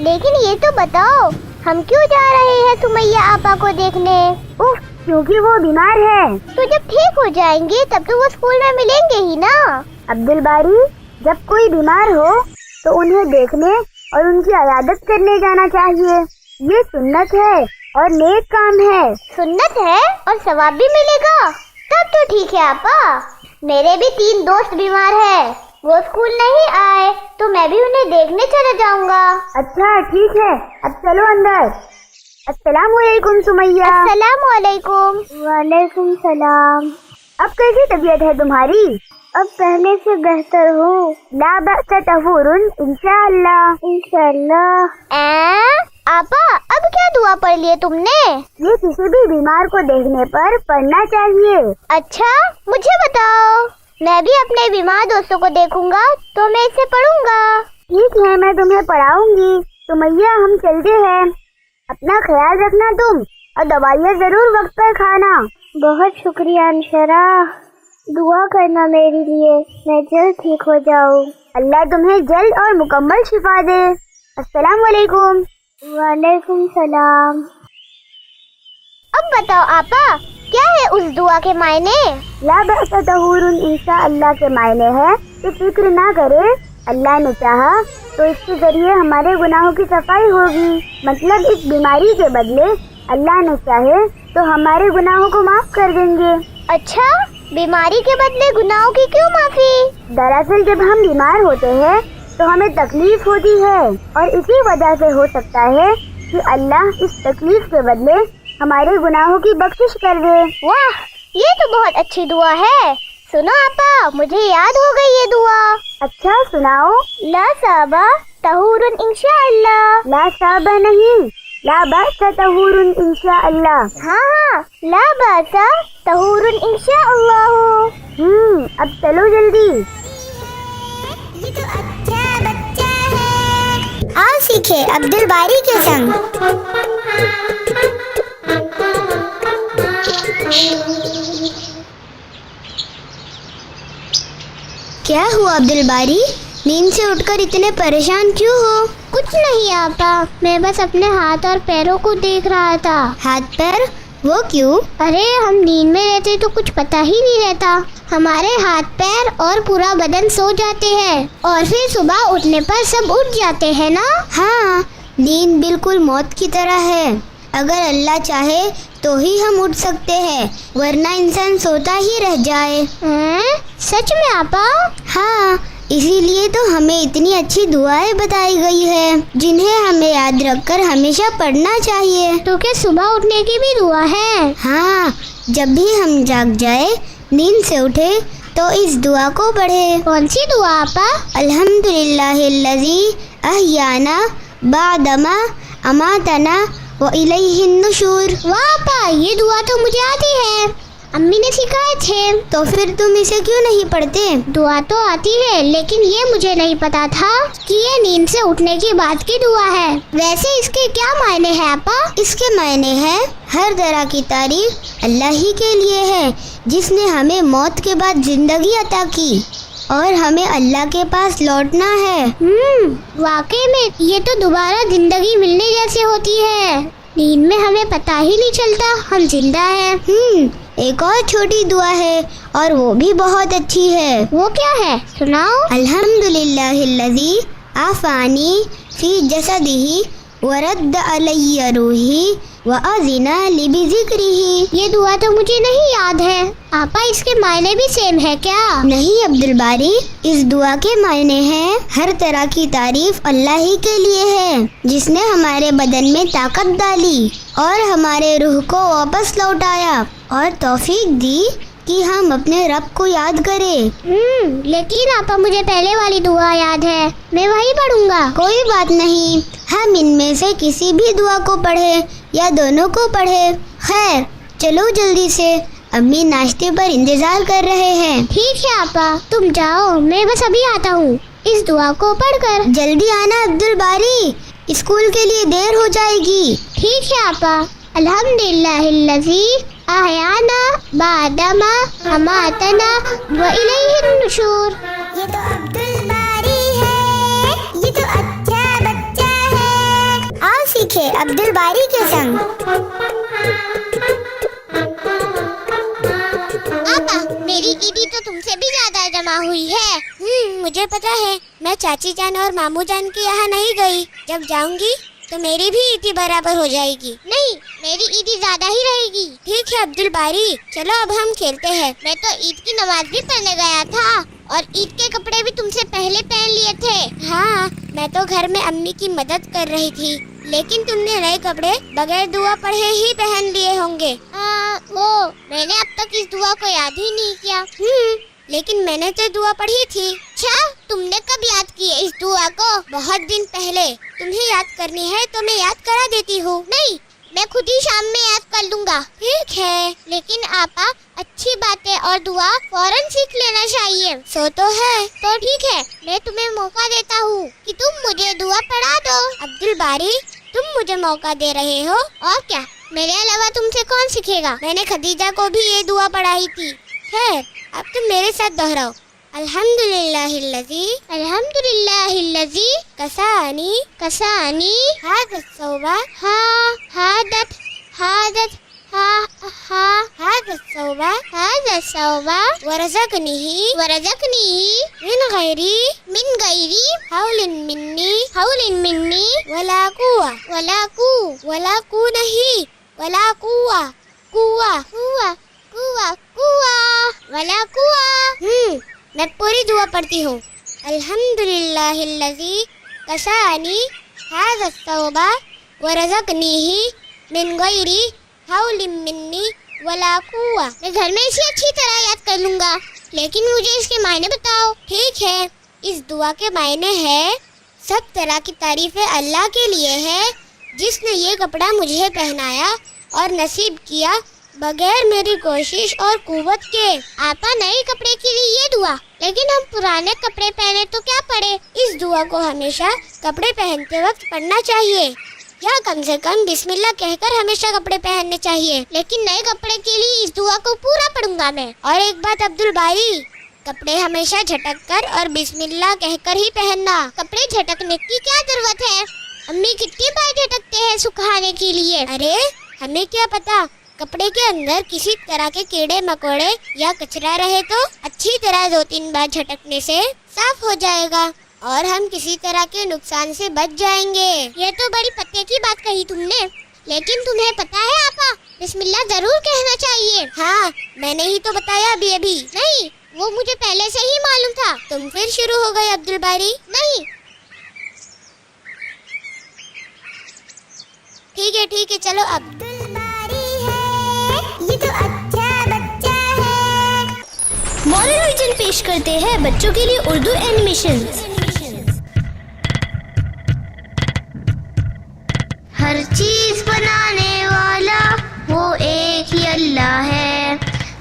लेकिन ये तो बताओ हम क्यों जा रहे हैं सुमैया आपा को देखने? उफ, क्योंकि वो बीमार है। तो जब ठीक हो जाएंगे तब तो वो स्कूल में मिलेंगे ही ना। अब्दुल बारी, जब कोई बीमार हो तो उन्हें देखने और उनकी इयादत करने जाना चाहिए। ये सुन्नत है और नेक काम है। सुन्नत है और सवाब भी मिलेगा? तब तो ठीक है आपा। मेरे भी 3 दोस्त बीमार है, वो स्कूल नहीं आए तो मैं भी उन्हें देखने चला जाऊंगा। अच्छा ठीक है, अब चलो अंदर। अस्सलामुअलैकुम सुमैया। अस्सलामुअलैकुम। वालेकुम सलाम। अब कैसी तबीयत है तुम्हारी? अब पहले से बेहतर हूँ। ला बअस तहूरुन इंशाअल्लाह। इंशाअल्लाह। आपा, अब क्या दुआ पढ़ लिए तुमने? ये किसी भी बीमार को देखने पर पढ़ना चाहिए। अच्छा, मुझे बताओ। मैं भी अपने बीमार दोस्तों को देखूंगा तो मैं इसे पढ़ूंगा। ठीक है, मैं तुम्हें पढ़ाऊंगी। सुमैया, हम चलते हैं। अपना ख्याल रखना तुम, और दवाइयाँ जरूर वक्त पर खाना। बहुत शुक्रिया अंशरा, दुआ करना मेरे लिए, मैं जल्द ठीक हो जाऊँ। अल्लाह तुम्हें जल्द और मुकम्मल शिफा दे। अस्सलाम वालेकुम। वालेकुम सलाम। अब बताओ आपा, क्या है उस दुआ के मायने? ला बअस तहूरुन इंशाअल्लाह के मायने है कि फिक्र ना करे, अल्लाह ने चाहा तो इसके जरिए हमारे गुनाहों की सफाई होगी। मतलब इस बीमारी के बदले अल्लाह ने चाहे तो हमारे गुनाहों को माफ कर देंगे। अच्छा, बीमारी के बदले गुनाहों की क्यों माफी? दरअसल जब हम बीमार होते हैं तो हमें तकलीफ होती है, और इसी वजह से हो सकता है कि अल्लाह इस तकलीफ के बदले हमारे गुनाहों की बख्शिश कर दे। वाह, ये तो बहुत अच्छी दुआ है। सुनो आपा, मुझे याद हो गई ये दुआ। अच्छा सुनाओ। ला साबा तहूरुन इंशाअल्लाह। ला साबा नहीं, ला बासा तहूरुन इंशाअल्लाह। हाँ, ला बासा तहूरुन इंशाअल्लाह। अब चलो जल्दी। ये तो अच्छा बच्चा है। आओ सीखे अब्दुल बारी के संग। क्या हुआ अब्दुल बारी, नींद से उठकर इतने परेशान क्यों हो? कुछ नहीं आपा, मैं बस अपने हाथ और पैरों को देख रहा था। हाथ पैर? वो क्यों? अरे हम नींद में रहते तो कुछ पता ही नहीं रहता। हमारे हाथ पैर और पूरा बदन सो जाते हैं और फिर सुबह उठने पर सब उठ जाते हैं ना। हाँ, नींद बिल्कुल मौत की तरह है। अगर अल्लाह चाहे तो ही हम उठ सकते हैं, वरना इंसान सोता ही रह जाए। सच में आपा? हाँ, इसीलिए तो हमें इतनी अच्छी दुआएं बताई गई है, जिन्हें हमें याद रखकर हमेशा पढ़ना चाहिए। तो क्या सुबह उठने की भी दुआ है? हाँ, जब भी हम जाग जाए, नींद से उठे तो इस दुआ को पढ़े। कौन सी दुआ आपा? अल्हम्दुलिल्लाहिल्लज़ी अहयाना बादमा अमातना व इलैहिन नुशूर। वाह आपा, ये दुआ तो मुझे आती है, अम्मी ने सिखाए थे। तो फिर तुम इसे क्यों नहीं पढ़ते? दुआ तो आती है, लेकिन ये मुझे नहीं पता था कि ये नींद से उठने की बात की दुआ है। वैसे इसके क्या मायने हैं आपा? इसके मायने हैं, हर तरह की तारीफ अल्लाह ही के लिए है, जिसने हमें मौत के बाद जिंदगी अता की, और हमें अल्लाह के पास लौटना है। वाकई में ये तो दोबारा जिंदगी मिलने जैसे होती है। नींद में हमें पता ही नहीं चलता हम जिंदा हैं। ایک اور چھوٹی دعا ہے اور وہ بھی بہت اچھی ہے. وہ کیا ہے؟ سناؤ. الحمدللہ الذی عافانی فی جسدہ ورد علی روحی وأذن لی بذکرہ. یہ دعا تو مجھے نہیں یاد ہے. آپا اس کے معنی بھی سیم ہے کیا؟ نہیں عبد الباری، اس دعا کے معنی ہیں ہر طرح کی تعریف اللہ ہی کے لیے ہے جس نے ہمارے بدن میں طاقت ڈالی اور ہمارے روح کو واپس لوٹایا اور توفیق دی کہ ہم اپنے رب کو یاد کریں. لیکن آپا مجھے پہلے والی دعا یاد ہے، میں وہی پڑھوں گا. کوئی بات نہیں، ہم ان میں سے کسی بھی دعا کو پڑھے یا دونوں کو پڑھے. خیر چلو جلدی سے، امی ناشتے پر انتظار کر رہے ہیں. ٹھیک ہے آپا، تم جاؤ، میں بس ابھی آتا ہوں اس دعا کو پڑھ کر. جلدی آنا عبد الباری، اسکول کے لیے دیر ہو جائے گی. ٹھیک ہے آپا. الحمدللہ الذی احیانا بعدما اماتنا والیہ النشور. یہ تو عبد الباری ہے، یہ تو اچھا بچہ ہے. آؤ سیکھے عبد الباری کے سنگ. آپا میری عیدی تو تم سے بھی زیادہ جمع ہوئی ہے. مجھے پتا ہے، میں چاچی جان اور ماموں جان کے یہاں نہیں گئی. جب جاؤں گی تو میری بھی عیدی برابر ہو جائے گی. نہیں، میری عیدی زیادہ ہی رہے گی. ٹھیک ہے عبد الباری، چلو اب ہم کھیلتے ہیں. میں تو عید کی نماز بھی پڑھنے گیا تھا اور عید کے کپڑے بھی تم سے پہلے پہن لیے تھے. ہاں، میں تو گھر میں امی کی مدد کر رہی تھی، لیکن تم نے نئے کپڑے بغیر دعا پڑھے ہی پہن لیے ہوں گے. وہ میں نے اب تک اس دعا کو یاد ہی نہیں کیا. لیکن میں نے تو دعا پڑھی تھی. اچھا، تم نے کب یاد کی ہے اس دعا کو؟ بہت دن پہلے. تمہیں یاد کرنی ہے تو میں یاد کرا دیتی ہوں. نہیں، میں خود ہی شام میں یاد کر لوں گا. ٹھیک ہے، لیکن آپا اچھی باتیں اور دعا فوراً سیکھ لینا چاہیے. سو تو ہے. تو ٹھیک ہے، میں تمہیں موقع دیتا ہوں کہ تم مجھے دعا پڑھا دو. عبد الباری، تم مجھے موقع دے رہے ہو؟ اور کیا، میرے علاوہ تم سے کون سیکھے گا؟ میں نے خدیجہ کو بھی یہ دعا پڑھائی تھی. خیر اب تم میرے ساتھ دہراؤ. الحمدللہ الذی الحمدللہ الذی کسانی کسانی ھذا الثوب حادت ھذا الثوب هذا الثوب ورزقنی ورزقنی من غیری حول منی ولا قوة. میں پوری دعا پڑھتی ہوں. الحمدللہ الذی کسانی ھذا الثوب ورزقنی من غیری حول منی ولا قوة. میں گھر میں اسے اچھی طرح یاد کر لوں گا، لیکن مجھے اس کے معنی بتاؤ. ٹھیک ہے، اس دعا کے معنی ہے سب طرح کی تعریفیں اللہ کے لیے ہے جس نے یہ کپڑا مجھے پہنایا اور نصیب کیا بغیر میری کوشش اور قوت کے. آپا نئے کپڑے کے لیے یہ دعا، لیکن ہم پرانے کپڑے پہنے تو کیا پڑے؟ اس دعا کو ہمیشہ کپڑے پہنتے وقت پڑھنا چاہیے، یا کم سے کم بسم اللہ کہہ کر ہمیشہ کپڑے پہننے چاہیے. لیکن نئے کپڑے کے لیے اس دعا کو پورا پڑھوں گا میں. اور ایک بات عبد الباری، کپڑے ہمیشہ جھٹک کر اور بسم اللہ کہہ کر ہی پہننا. کپڑے جھٹکنے کی کیا ضرورت ہے؟ امی کتنی بار جھٹکتے ہیں سکھانے کے لیے. ارے ہمیں کیا پتا، کپڑے کے اندر کسی طرح کے کیڑے مکوڑے یا کچرا رہے تو اچھی طرح 2-3 بار جھٹکنے سے صاف ہو جائے گا اور ہم کسی طرح کے نقصان سے بچ جائیں گے. یہ تو بڑی پتے کی بات کہی تم نے، لیکن تمہیں پتا ہے آپا بسم اللہ ضرور کہنا چاہیے. ہاں، میں نے ہی تو بتایا ابھی. نہیں، وہ مجھے پہلے سے ہی معلوم تھا. تم پھر شروع ہو گئے عبد الباری. نہیں، ٹھیک ہے چلو. عبد الباری ہے، یہ تو اچھا بچہ ہے. ماڈل ویژن پیش کرتے ہیں بچوں کے لیے اردو اینیمیشن. ہر چیز بنانے والا وہ ایک ہی اللہ ہے،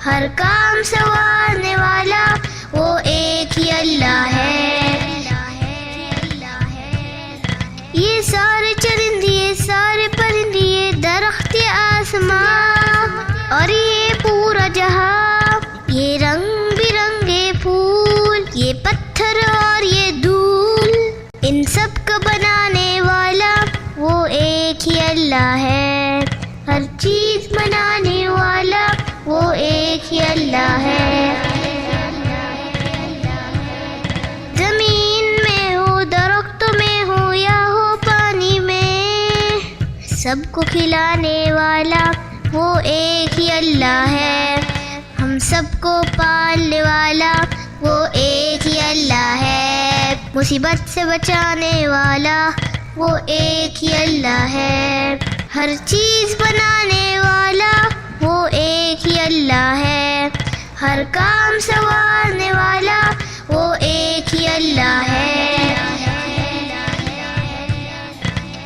ہر کام سنوارنے والا وہ ایک ہی اللہ ہے. یہ سارے چرندے، یہ سارے پرندے، یہ درخت آسمان اور یہ پورا جہاں، یہ رنگ برنگے پھول، یہ پتھر اور یہ دھول، ان سب کو بنانے والا وہ ایک ہی اللہ ہے. ہر چیز بنانے والا وہ ایک ایک ہی اللہ ہے. زمین میں ہو درختوں میں ہو یا ہو پانی میں, سب کو کھلانے والا وہ ایک ہی اللہ ہے. ہم سب کو پالنے والا وہ ایک ہی اللہ ہے. مصیبت سے بچانے والا وہ ایک ہی اللہ ہے. ہر چیز بنانے والا وہ ایک ہی اللہ ہے. ہر کام سنوارنے والا وہ ایک ہی اللہ ہے.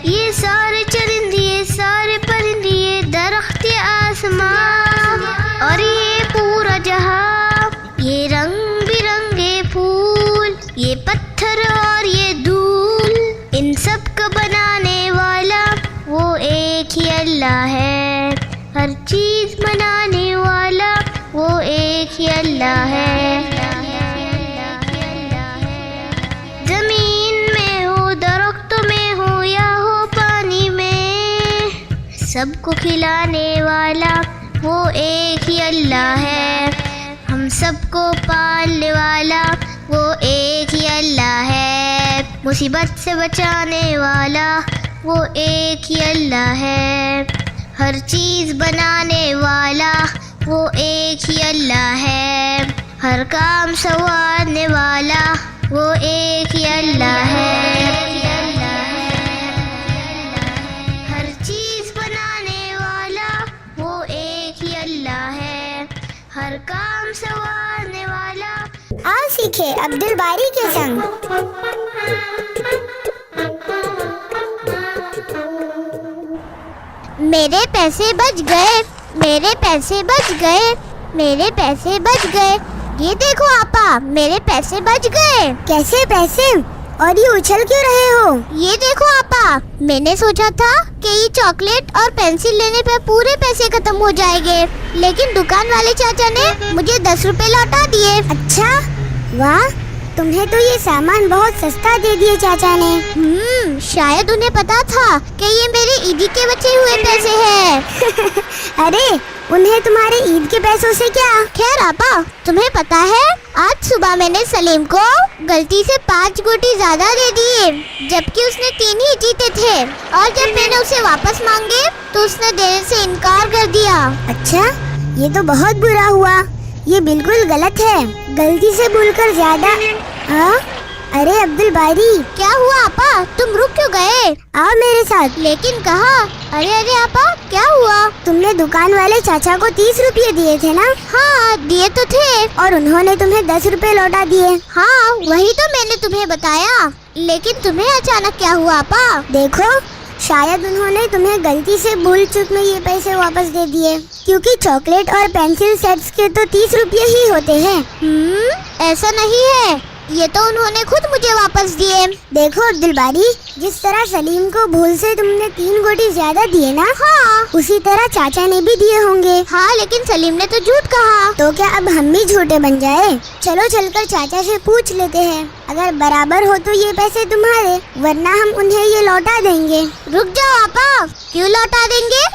یہ سارے چرندے, یہ سارے پرندے, یہ درخت, یہ آسمان اور یہ پورا جہاں, یہ رنگ برنگے پھول, یہ پتھر اور یہ دھول, ان سب کو بنانے والا وہ ایک ہی اللہ ہے. ہر چیز بنانے والا وہ ایک ہی اللہ ہے. زمین میں ہو درختوں میں ہو یا ہو پانی میں, سب کو کھلانے والا وہ ایک ہی اللہ ہے. ہم سب کو پالنے والا وہ ایک ہی اللہ ہے. مصیبت سے بچانے والا وہ ایک ہی اللہ ہے. ہر چیز بنانے والا وہ ایک ہی اللہ ہے. ہر کام سنوارنے والا وہ ایک ہی اللہ ہے. ہر چیز بنانے والا وہ ایک ہی اللہ ہے. ہر کام سنوارنے والا. آؤ سیکھے عبد الباری کے سنگ. میرے پیسے بچ گئے, میرے پیسے بچ گئے, میرے پیسے بچ گئے. یہ دیکھو آپا, میرے پیسے بچ گئے. کیسے پیسے؟ اور یہ اچھل کیوں رہے ہو؟ یہ دیکھو آپا, میں نے سوچا تھا کہ یہ چاکلیٹ اور پینسل لینے پہ پورے پیسے ختم ہو جائیں گے, لیکن دکان والے چاچا نے مجھے 10 روپے لوٹا دیے. اچھا, واہ, تمہیں تو یہ سامان بہت سستا دے دیے چاچا نے. شاید انہیں پتا تھا کہ یہ میرے عیدی کے بچے ہوئے پیسے ہیں. ارے انہیں تمہارے عید کے پیسوں سے کیا. خیر آپا, تمہیں پتا ہے آج صبح میں نے سلیم کو غلطی سے 5 گوٹی زیادہ دے دیے, جبکہ اس نے 3 ہی جیتے تھے, اور جب میں نے اسے واپس مانگے تو اس نے دینے سے انکار کر دیا. اچھا, یہ تو بہت برا ہوا. یہ بالکل غلط ہے, غلطی سے بھول کر زیادہ. ارے عبد الباری, کیا ہوا آپا, تم رک کیوں گئے؟ آؤ میرے ساتھ. لیکن کہاں؟ ارے آپا, کیا ہوا؟ تم نے دکان والے چاچا کو 30 روپے دیے تھے نا؟ ہاں دیے تو تھے. اور انہوں نے تمہیں 10 روپے لوٹا دیے. ہاں وہی تو میں نے تمہیں بتایا. لیکن تمہیں اچانک کیا ہوا آپا؟ دیکھو, شاید انہوں نے تمہیں غلطی سے بھول چک میں یہ پیسے واپس دے دیے, کیونکہ چاکلیٹ اور پینسل سیٹس کے تو 30 روپے ہی ہوتے ہیں. ایسا نہیں ہے, یہ تو انہوں نے خود مجھے واپس دیے. دیکھو عبد الباری, جس طرح سلیم کو بھول سے تم نے 3 گوٹی زیادہ دیے نا, ہاں اسی طرح چاچا نے بھی دیے ہوں گے. ہاں لیکن سلیم نے تو جھوٹ کہا. تو کیا اب ہم بھی جھوٹے بن جائے؟ چلو چل کر چاچا سے پوچھ لیتے ہیں, اگر برابر ہو تو یہ پیسے تمہارے, ورنہ ہم انہیں یہ لوٹا دیں گے. رک جاؤ آپا, کیوں لوٹا دیں گے؟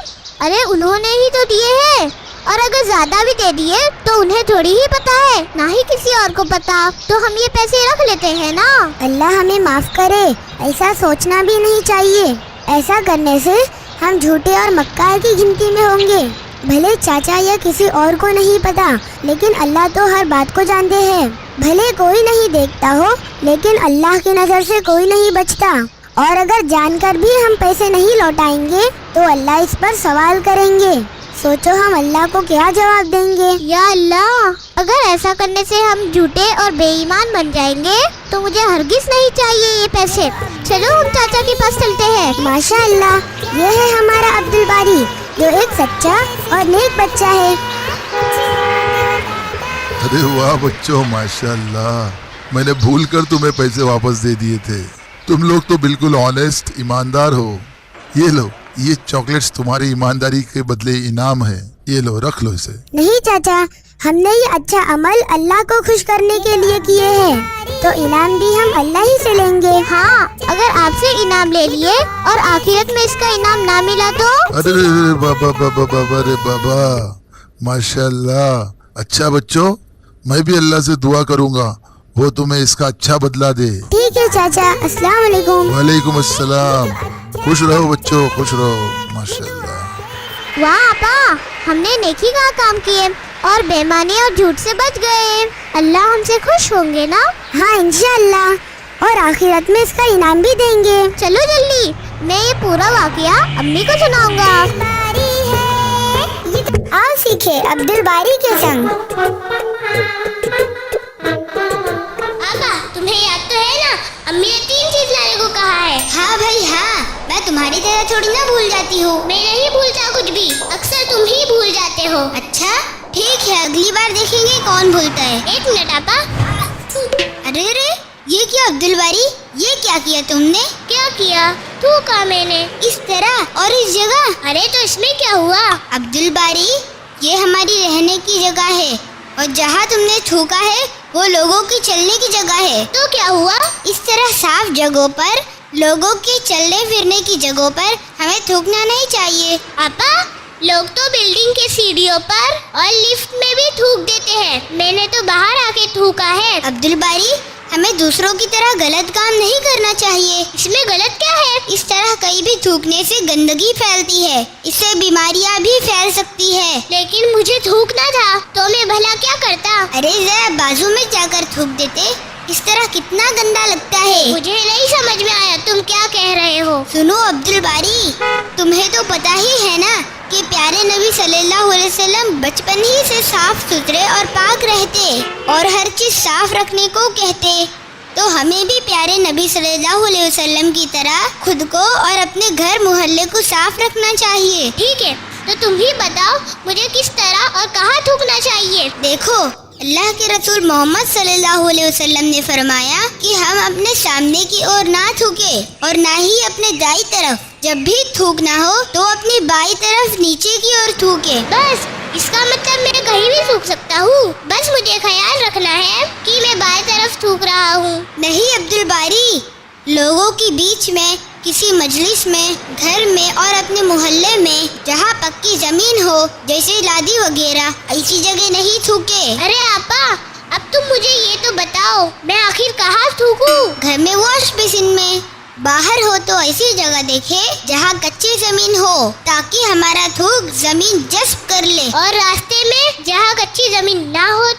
ارے انہوں نے ہی تو دیے ہیں, اور اگر زیادہ بھی دے دیے تو انہیں تھوڑی ہی پتا ہے, نہ ہی کسی اور کو پتا, تو ہم یہ پیسے رکھ لیتے ہیں نا. اللہ ہمیں معاف کرے, ایسا سوچنا بھی نہیں چاہیے. ایسا کرنے سے ہم جھوٹے اور مکار کی گنتی میں ہوں گے. بھلے چاچا یا کسی اور کو نہیں پتا, لیکن اللہ تو ہر بات کو جانتے ہیں. بھلے کوئی نہیں دیکھتا ہو, لیکن اللہ کی نظر سے کوئی نہیں بچتا. اور اگر جان کر بھی ہم پیسے نہیں لوٹائیں گے تو اللہ اس پر سوال کریں گے. سوچو ہم اللہ کو کیا جواب دیں گے. یا اللہ, اگر ایسا کرنے سے ہم جھوٹے اور بے ایمان بن جائیں گے تو مجھے ہرگز نہیں چاہیے یہ پیسے. چلو ہم چاچا کے پاس چلتے ہیں. ماشاء اللہ, یہ ہے ہمارا عبد الباری, جو ایک سچا اور نیک بچہ ہے. ارے واہ بچوں, ماشاء اللہ, میں نے بھول کر تمہیں پیسے واپس دے دیے تھے. تم لوگ تو بالکل آنیسٹ, ایماندار ہو. یہ لو, یہ چاکلیٹس تمہاری ایمانداری کے بدلے انعام ہے. یہ لو, رکھ لو اسے. نہیں چاچا, ہم نے یہ اچھا عمل اللہ کو خوش کرنے کے لیے کیے ہیں, تو انعام بھی ہم اللہ ہی سے لیں گے. ہاں, اگر آپ سے انعام لے لیے اور آخرت میں اس کا انعام نہ ملا تو؟ ارے بابا بابا بابا, رے بابا, ماشاء اللہ, अच्छा बच्चों, मैं भी अल्लाह से दुआ करूंगा वो तुम्हें इसका अच्छा बदला दे। ठीक है चाचा, अस्सलाम वालेकुम। वालेकुम अस्सलाम। खुश रहो बच्चों, खुश रहो। माशाल्लाह। वाह आपा, हमने नेकी का काम किए और बेईमानी और झूठ से बच गए। अल्लाह हमसे खुश होंगे ना? हाँ इंशाअल्लाह, और आखिरत में इसका इनाम भी देंगे। चलो जल्दी, मैं ये पूरा वाकया अम्मी को सुनाऊंगा। आओ सीखे अब्दुल बारी के संग। आपा, तुम्हें याद तो है ना, अम्मी ने 3 चीज लाने को कहा है। हाँ भाई हाँ, मैं तुम्हारी तरह थोड़ी ना भूल जाती हूँ। मैं नहीं भूलता कुछ भी, अक्सर तुम ही भूल जाते हो। अच्छा ठीक है, अगली बार देखेंगे कौन भूलता है। 1 मिनट आपा। अरे रे, ये क्या अब्दुल बारी, ये क्या किया तुमने? क्या किया? थूका मैंने। इस तरह और इस जगह? अरे तो इसमें क्या हुआ? अब्दुल बारी, ये हमारी रहने की जगह है और जहाँ तुमने थूका है वो लोगों की चलने की जगह है। तो क्या हुआ? इस तरह साफ जगहों पर, लोगों के चलने फिरने की जगहों पर हमें थूकना नहीं चाहिए। आपा, लोग तो बिल्डिंग के सीढ़ियों पर और लिफ्ट में भी थूक देते हैं। मैंने तो बाहर आके थूका है। अब्दुल बारी, हमें दूसरों की तरह गलत काम नहीं करना चाहिए। इसमें गलत क्या है? इस तरह कहीं भी थूकने से गंदगी फैलती है, इससे बीमारियां भी फैल सकती है। लेकिन मुझे थूकना था, तो मैं भला क्या करता? अरे जरा बाजू में जाकर थूक देते, इस तरह कितना गंदा लगता है। मुझे नहीं समझ में आया तुम क्या कह रहे हो। सुनो अब्दुल बारी, तुम्हें तो पता ही है ना कि प्यारे नबी सल्लल्लाहु अलैहि वसल्लम बचपन ही से साफ सुथरे और पाक रहते और हर चीज साफ रखने को कहते। तो हमें भी प्यारे नबी सल्लल्लाहु अलैहि वसल्लम की तरह खुद को और अपने घर मोहल्ले को साफ रखना चाहिए। ठीक है, तो तुम ही बताओ मुझे किस तरह और कहाँ थूकना चाहिए। देखो, अल्लाह के रसूल मोहम्मद सल्लल्लाहु अलैहि वसल्लम ने फरमाया कि हम अपने सामने की ओर ना थूके और ना ही अपने दाई तरफ। जब भी थूकना हो तो अपनी बाई तरफ नीचे की ओर थूके। बस, इसका मतलब मैं कहीं भी थूक सकता हूँ। बस मुझे ख्याल रखना है कि मैं बाएं तरफ थूक रहा हूँ। नहीं अब्दुल बारी, लोगों के बीच में, किसी मजलिस में, घर में और अपने मोहल्ले में जहाँ पक्की जमीन हो जैसे लादी वगैरह, ऐसी जगह नहीं थूके। अरे आपा, अब तुम मुझे ये तो बताओ, मैं आखिर कहाँ थूकूं? घर में वॉश बेसिन में, बाहर हो तो ऐसी जगह देखे जहाँ कच्ची जमीन हो ताकि हमारा थूक जमीन जज्ब कर ले। और रास्ते में जहाँ कच्ची जमीन ना हो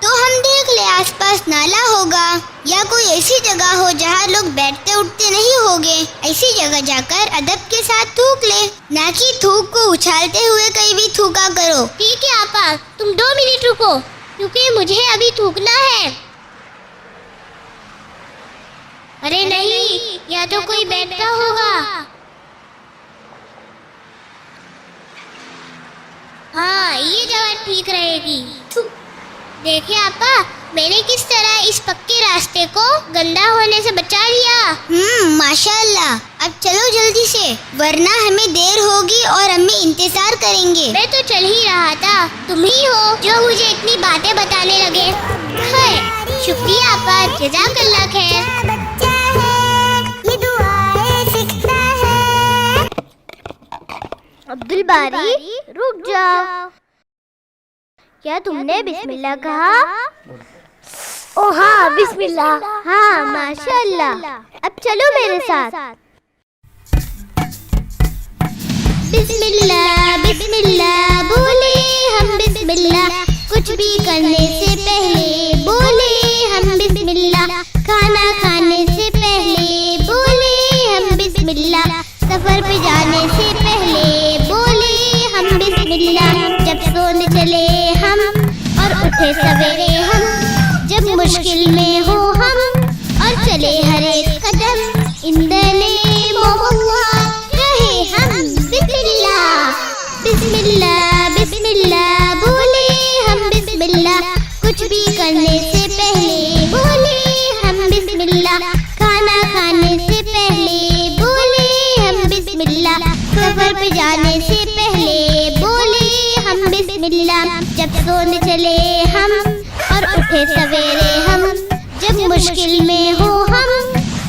तो हम देख ले आसपास नाला होगा या कोई ऐसी जगह हो जहाँ लोग बैठते उठते नहीं होंगे, ऐसी जगह जाकर अदब के साथ थूक ले, ना कि थूक को उछालते हुए कहीं भी थूका करो। ठीक है आपा, तुम 2 मिनट रुको क्योंकि मुझे अभी थूकना है। अरे नहीं, या तो कोई बैठता होगा। हाँ, ये जगह ठीक रहेगी। देखिए आपा, मैंने किस तरह इस पक्के रास्ते को गंदा होने से बचा लिया। माशाअल्लाह। अब चलो जल्दी से, वरना हमें देर होगी और अम्मी इंतजार करेंगे। मैं तो चल ही रहा था, तुम ही हो जो मुझे इतनी बातें बताने लगे। खैर, शुक्रिया आपा, जज़ाकल्लाह खैर। अब्दुल बारी, रुक जाओ। क्या तुमने बिस्मिल्लाह कहा? ओ हाँ, बिस्मिल्लाह। हाँ, माशाअल्लाह। अब चलो मेरे साथ। बिस्मिल्लाह बिस्मिल्लाह बोले हम बिस्मिल्लाह, कुछ भी करने से पहले बोले हम बिस्मिल्लाह, खाना खाने से पहले बोले हम बिस्मिल्लाह, सफर पे जाने से पहले बोले हम बिस्मिल्लाह, जब सोने चले हम और उठे सवेरे हम, जब मुश्किल में हो हम और चले हर एक कदम इन द नेम ऑफ अल्लाह, रहे हम बिस्मिल्लाह बिस्मिल्लाह बिस्मिल्लाह बोले हम बिस्मिल्लाह, कुछ भी करने से पहले बोले हम बिस्मिल्लाह, खाना खाने से पहले बोले हम बिस्मिल्लाह, सफर पे जाने से पहले बोले हम बिस्मिल्लाह, जब सोने चले हम और उठे सवेरे हम, जब मुश्किल में हो हम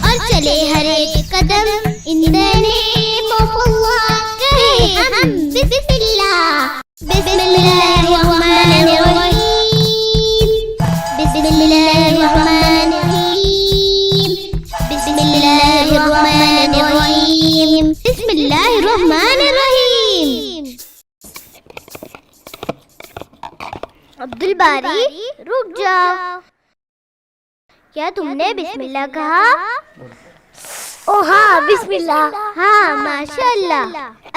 और चले हर एक कदम इन द नेम ऑफ अल्लाह, रहे हम बिस्मिल्लाह बिस्मिल्लाहिर्रहमानिर्रहीम। बिस्मिल्लाहिर्रहमानिर्रहीम। अब्दुल बारी रुक जाओ, क्या तुमने बिस्मिल्लाह कहा? ओ हाँ बिस्मिल्लाह, हाँ माशाअल्लाह।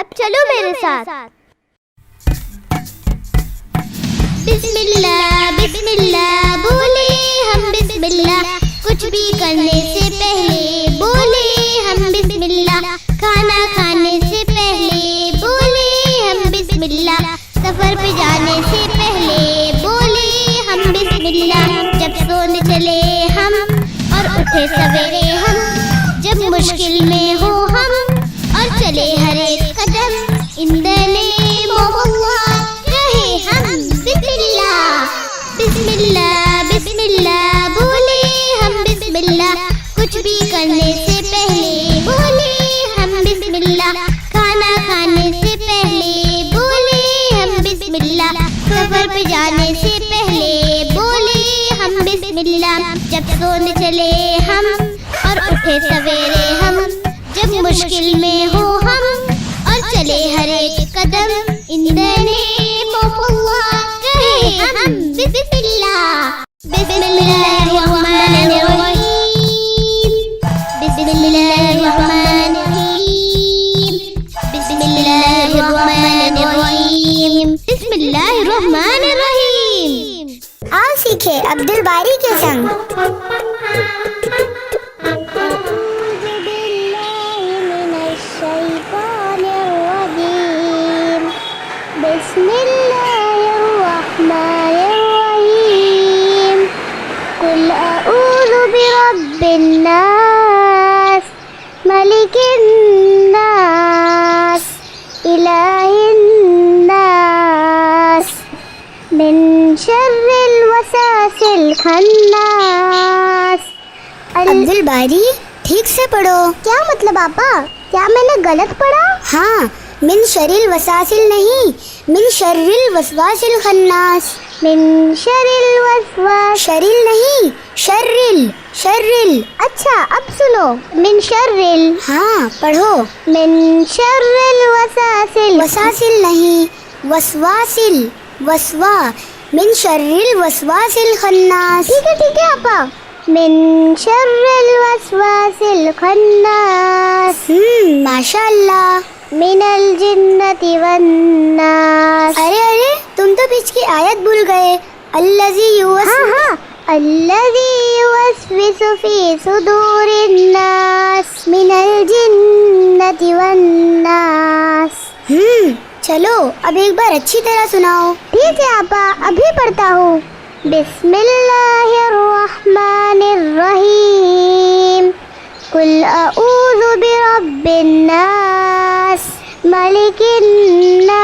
अब चलो मेरे साथ। बिस्मिल्लाह बिस्मिल्लाह बोले हम बिस्मिल्लाह, कुछ भी करने से पहले बोले हम बिस्मिल्लाह, खाना खाने से पहले बोले हम बिस्मिल्लाह, सफर पे जाने से पहले बोले हम बिस्मिल्लाह, जब सोने चले हम और उठे सवेरे हम, जब मुश्किल में हो हम और चले हर एक कदम, इन द नेम ऑफ अल्लाह रहे हम बिस्मिल्लाह। बिस्मिल्लाह बिस्मिल्लाह बोले हम बिस्मिल्लाह, कुछ भी करने से पहले बोले हम बिस्मिल्लाह, खाना खाने से पहले बोले हम बिस्मिल्लाह, सफर पे जाने से पहले बोले हम बिस्मिल्लाह, जब सोने चले हम और उठे सवेरे हम, जब मुश्किल में हो हम और चले हर एक कदम, इन द नेम ऑफ अल्लाह रहे हम बिस्मिल्लाह। बिस्मिल्लाहिर्रहमानिर्रहीम, बिस्मिल्लाहिर्रहमानिर्रहीम, बिस्मिल्लाहिर्रहमानिर्रहीम, बिस्मिल्लाहिर्रहमानिर्रहीम। आओ सीखे अब्दुल बारी के संग। बिस्मिल्लाहिर्रहमानिर्रहीम, कुल अऊज़ु बिरब्बिन्नास, मलिकिन्नास, इलाहिन्नास, मिन शर्रिल वसासिल खन्नास। अब्दुल बारी ठीक से पढ़ो। क्या मतलब आपा? क्या मैंने गलत पढ़ा? हाँ, मिन शर्रिल वसासिल नहीं, मिन शर्रिल वसवासिल खन्नास। मिन शर्रिल वसवास, शरील नहीं, शर्रिल शर्रिल। अच्छा अब सुनो, मिन शर्रिल, हाँ पढ़ो। मिन शर्रिल वसासिल, वसासिल नहीं, वसवासिल, वसवा, मिन शर्रिल वसवासिल खन्नास। ठीक है आपा, मिन शर्रिल वसवासिल खन्नास, माशाअल्लाह। मिनल जिन्नति वन्नास। अरे तुम तो बीच की आयत भूल गए। अल्लज़ी हाँ, अल्लज़ी युवस्विसु फी सुदूरिन नास, मिनल जिन्नति वन्नास। चलो अब एक बार अच्छी तरह सुनाओ। ठीक है आपा, अभी पढ़ता हूँ। बिस्मिल्लाहिर्रहमानिर्रहीम, कुल अऊज़ु बिरब्बिन्नास, मलिकिन्नास,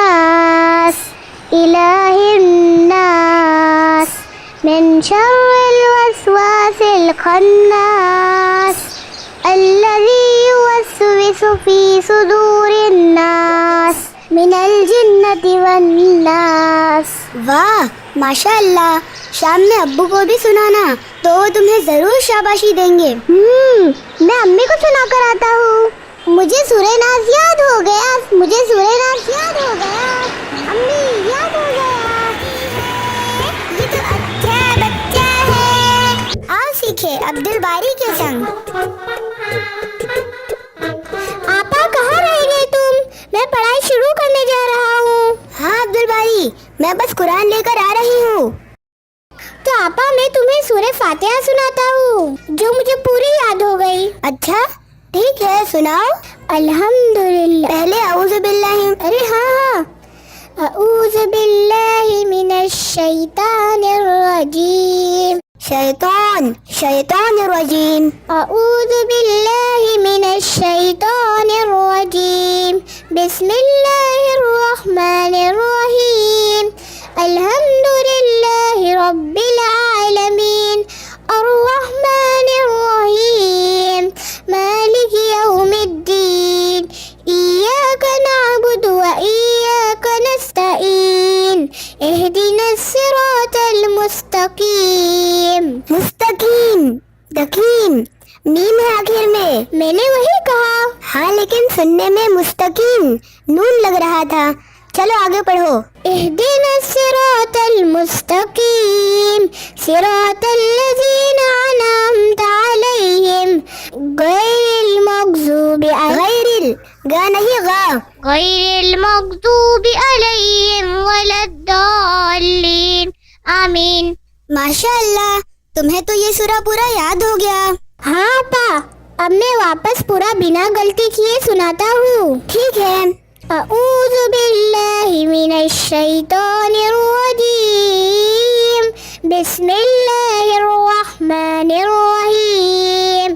इलाहिन्नास, मिन शर्रिल वसवासिल खन्नास, अल्लज़ी युवस्विसु फी सुदूरिन्नास, मिनल जिन्नति वन्नास। वाह माशाअल्लाह। शाम में अब्बू को भी सुनाना तो वो तुम्हें जरूर शाबाशी देंगे। मैं अम्मी को सुना कर आता हूँ। मुझे सूरह नाज़ याद हो गया, मुझे सूरह नाज़ याद हो गया, अम्मी याद हो गया। ये तो अच्छा बच्चा है। आओ सीखे अब्दुल बारी के संग। आपा कहाँ रह गए तुम? मैं पढ़ाई शुरू करने जा रहा हूँ। हाँ अब्दुल बारी, मैं बस कुरान लेकर आ रही हूँ। तो आपा मैं तुम्हें सूरह फातिहा सुनाता हूँ, जो मुझे पूरी याद हो गई। अच्छा ठीक है, सुनाओ। अल्हम्दुलिल्लाह। पहले औज़ु बिल्लाहि। अरे हाँ, अऊज़ु बिल्लाहि मिनश शैतानिर रजीम। शैतानिर रजीम। अऊज़ु बिल्लाहि मिनश शैतानिर रजीम। बिस्मिल्लाहिर रहमानिर रहीम। अल्हम्दुलिल्लाहि रब्बिल आलमीन, अर्रहमानिर रहीम, मालिकि यौमिद्दीन, इय्याका नअबुदु व इय्याका नस्तईन, इहदिनस सिरातल मुस्तकीम। मुस्तकीम, दकीम, मीम है आखिर में। मैंने वही कहा। हाँ लेकिन सुनने में मुस्तकीम नून लग रहा था। चलो आगे पढ़ो। इहदिना सिरातल मुस्तकीम सिरातल लज़ीना अनअमता अलैहिम गैरिल मग़ज़ूबि गैरिल गा नहीं गा गैरिल मग़ज़ूबि अलैहिम वलद्दाल्लीन। आमीन। माशाअल्लाह, तुम्हें तो ये सूरा पूरा याद हो गया। हाँ पा, अब मैं वापस पूरा बिना गलती किए सुनाता हूँ। ठीक है। अऊज़ु बिल्लाहि मिनश शैतानिर रजीम बिस्मिल्लाहिर रहमानिर रहीम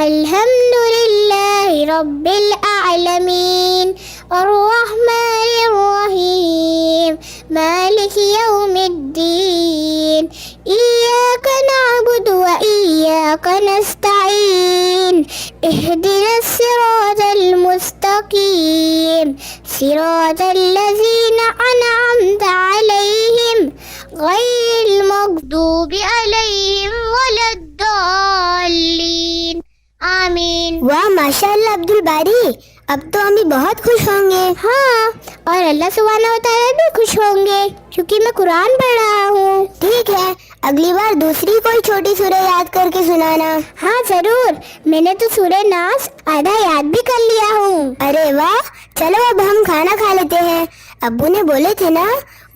अल्हम्दुलिल्लाहि रब्बिल आलमीन अर्रहमानिर रहीम मालिकि यौमिद्दीन इय्याका नअबुदु व इय्याका नस्तईन इहदिनस सिरातल मुस्तकीम सिरातल लज़ीना अनअमता अलैहिम गैरिल मग़ज़ूबि अलैहिम वलद्दाल्लीन। आमीन। वाह माशाअल्लाह अब्दुल बारी, अब तो हम भी बहुत खुश होंगे। हाँ, और अल्लाह सुब्हानहू व तआला भी खुश होंगे क्योंकि मैं कुरान पढ़ रहा हूँ। ठीक है, अगली बार दूसरी कोई छोटी सूरह याद करके सुनाना। हाँ जरूर, मैंने तो सूरह नास आधा याद भी कर लिया हूँ। अरे वाह, चलो अब हम खाना खा लेते हैं। अब्बू ने बोले थे ना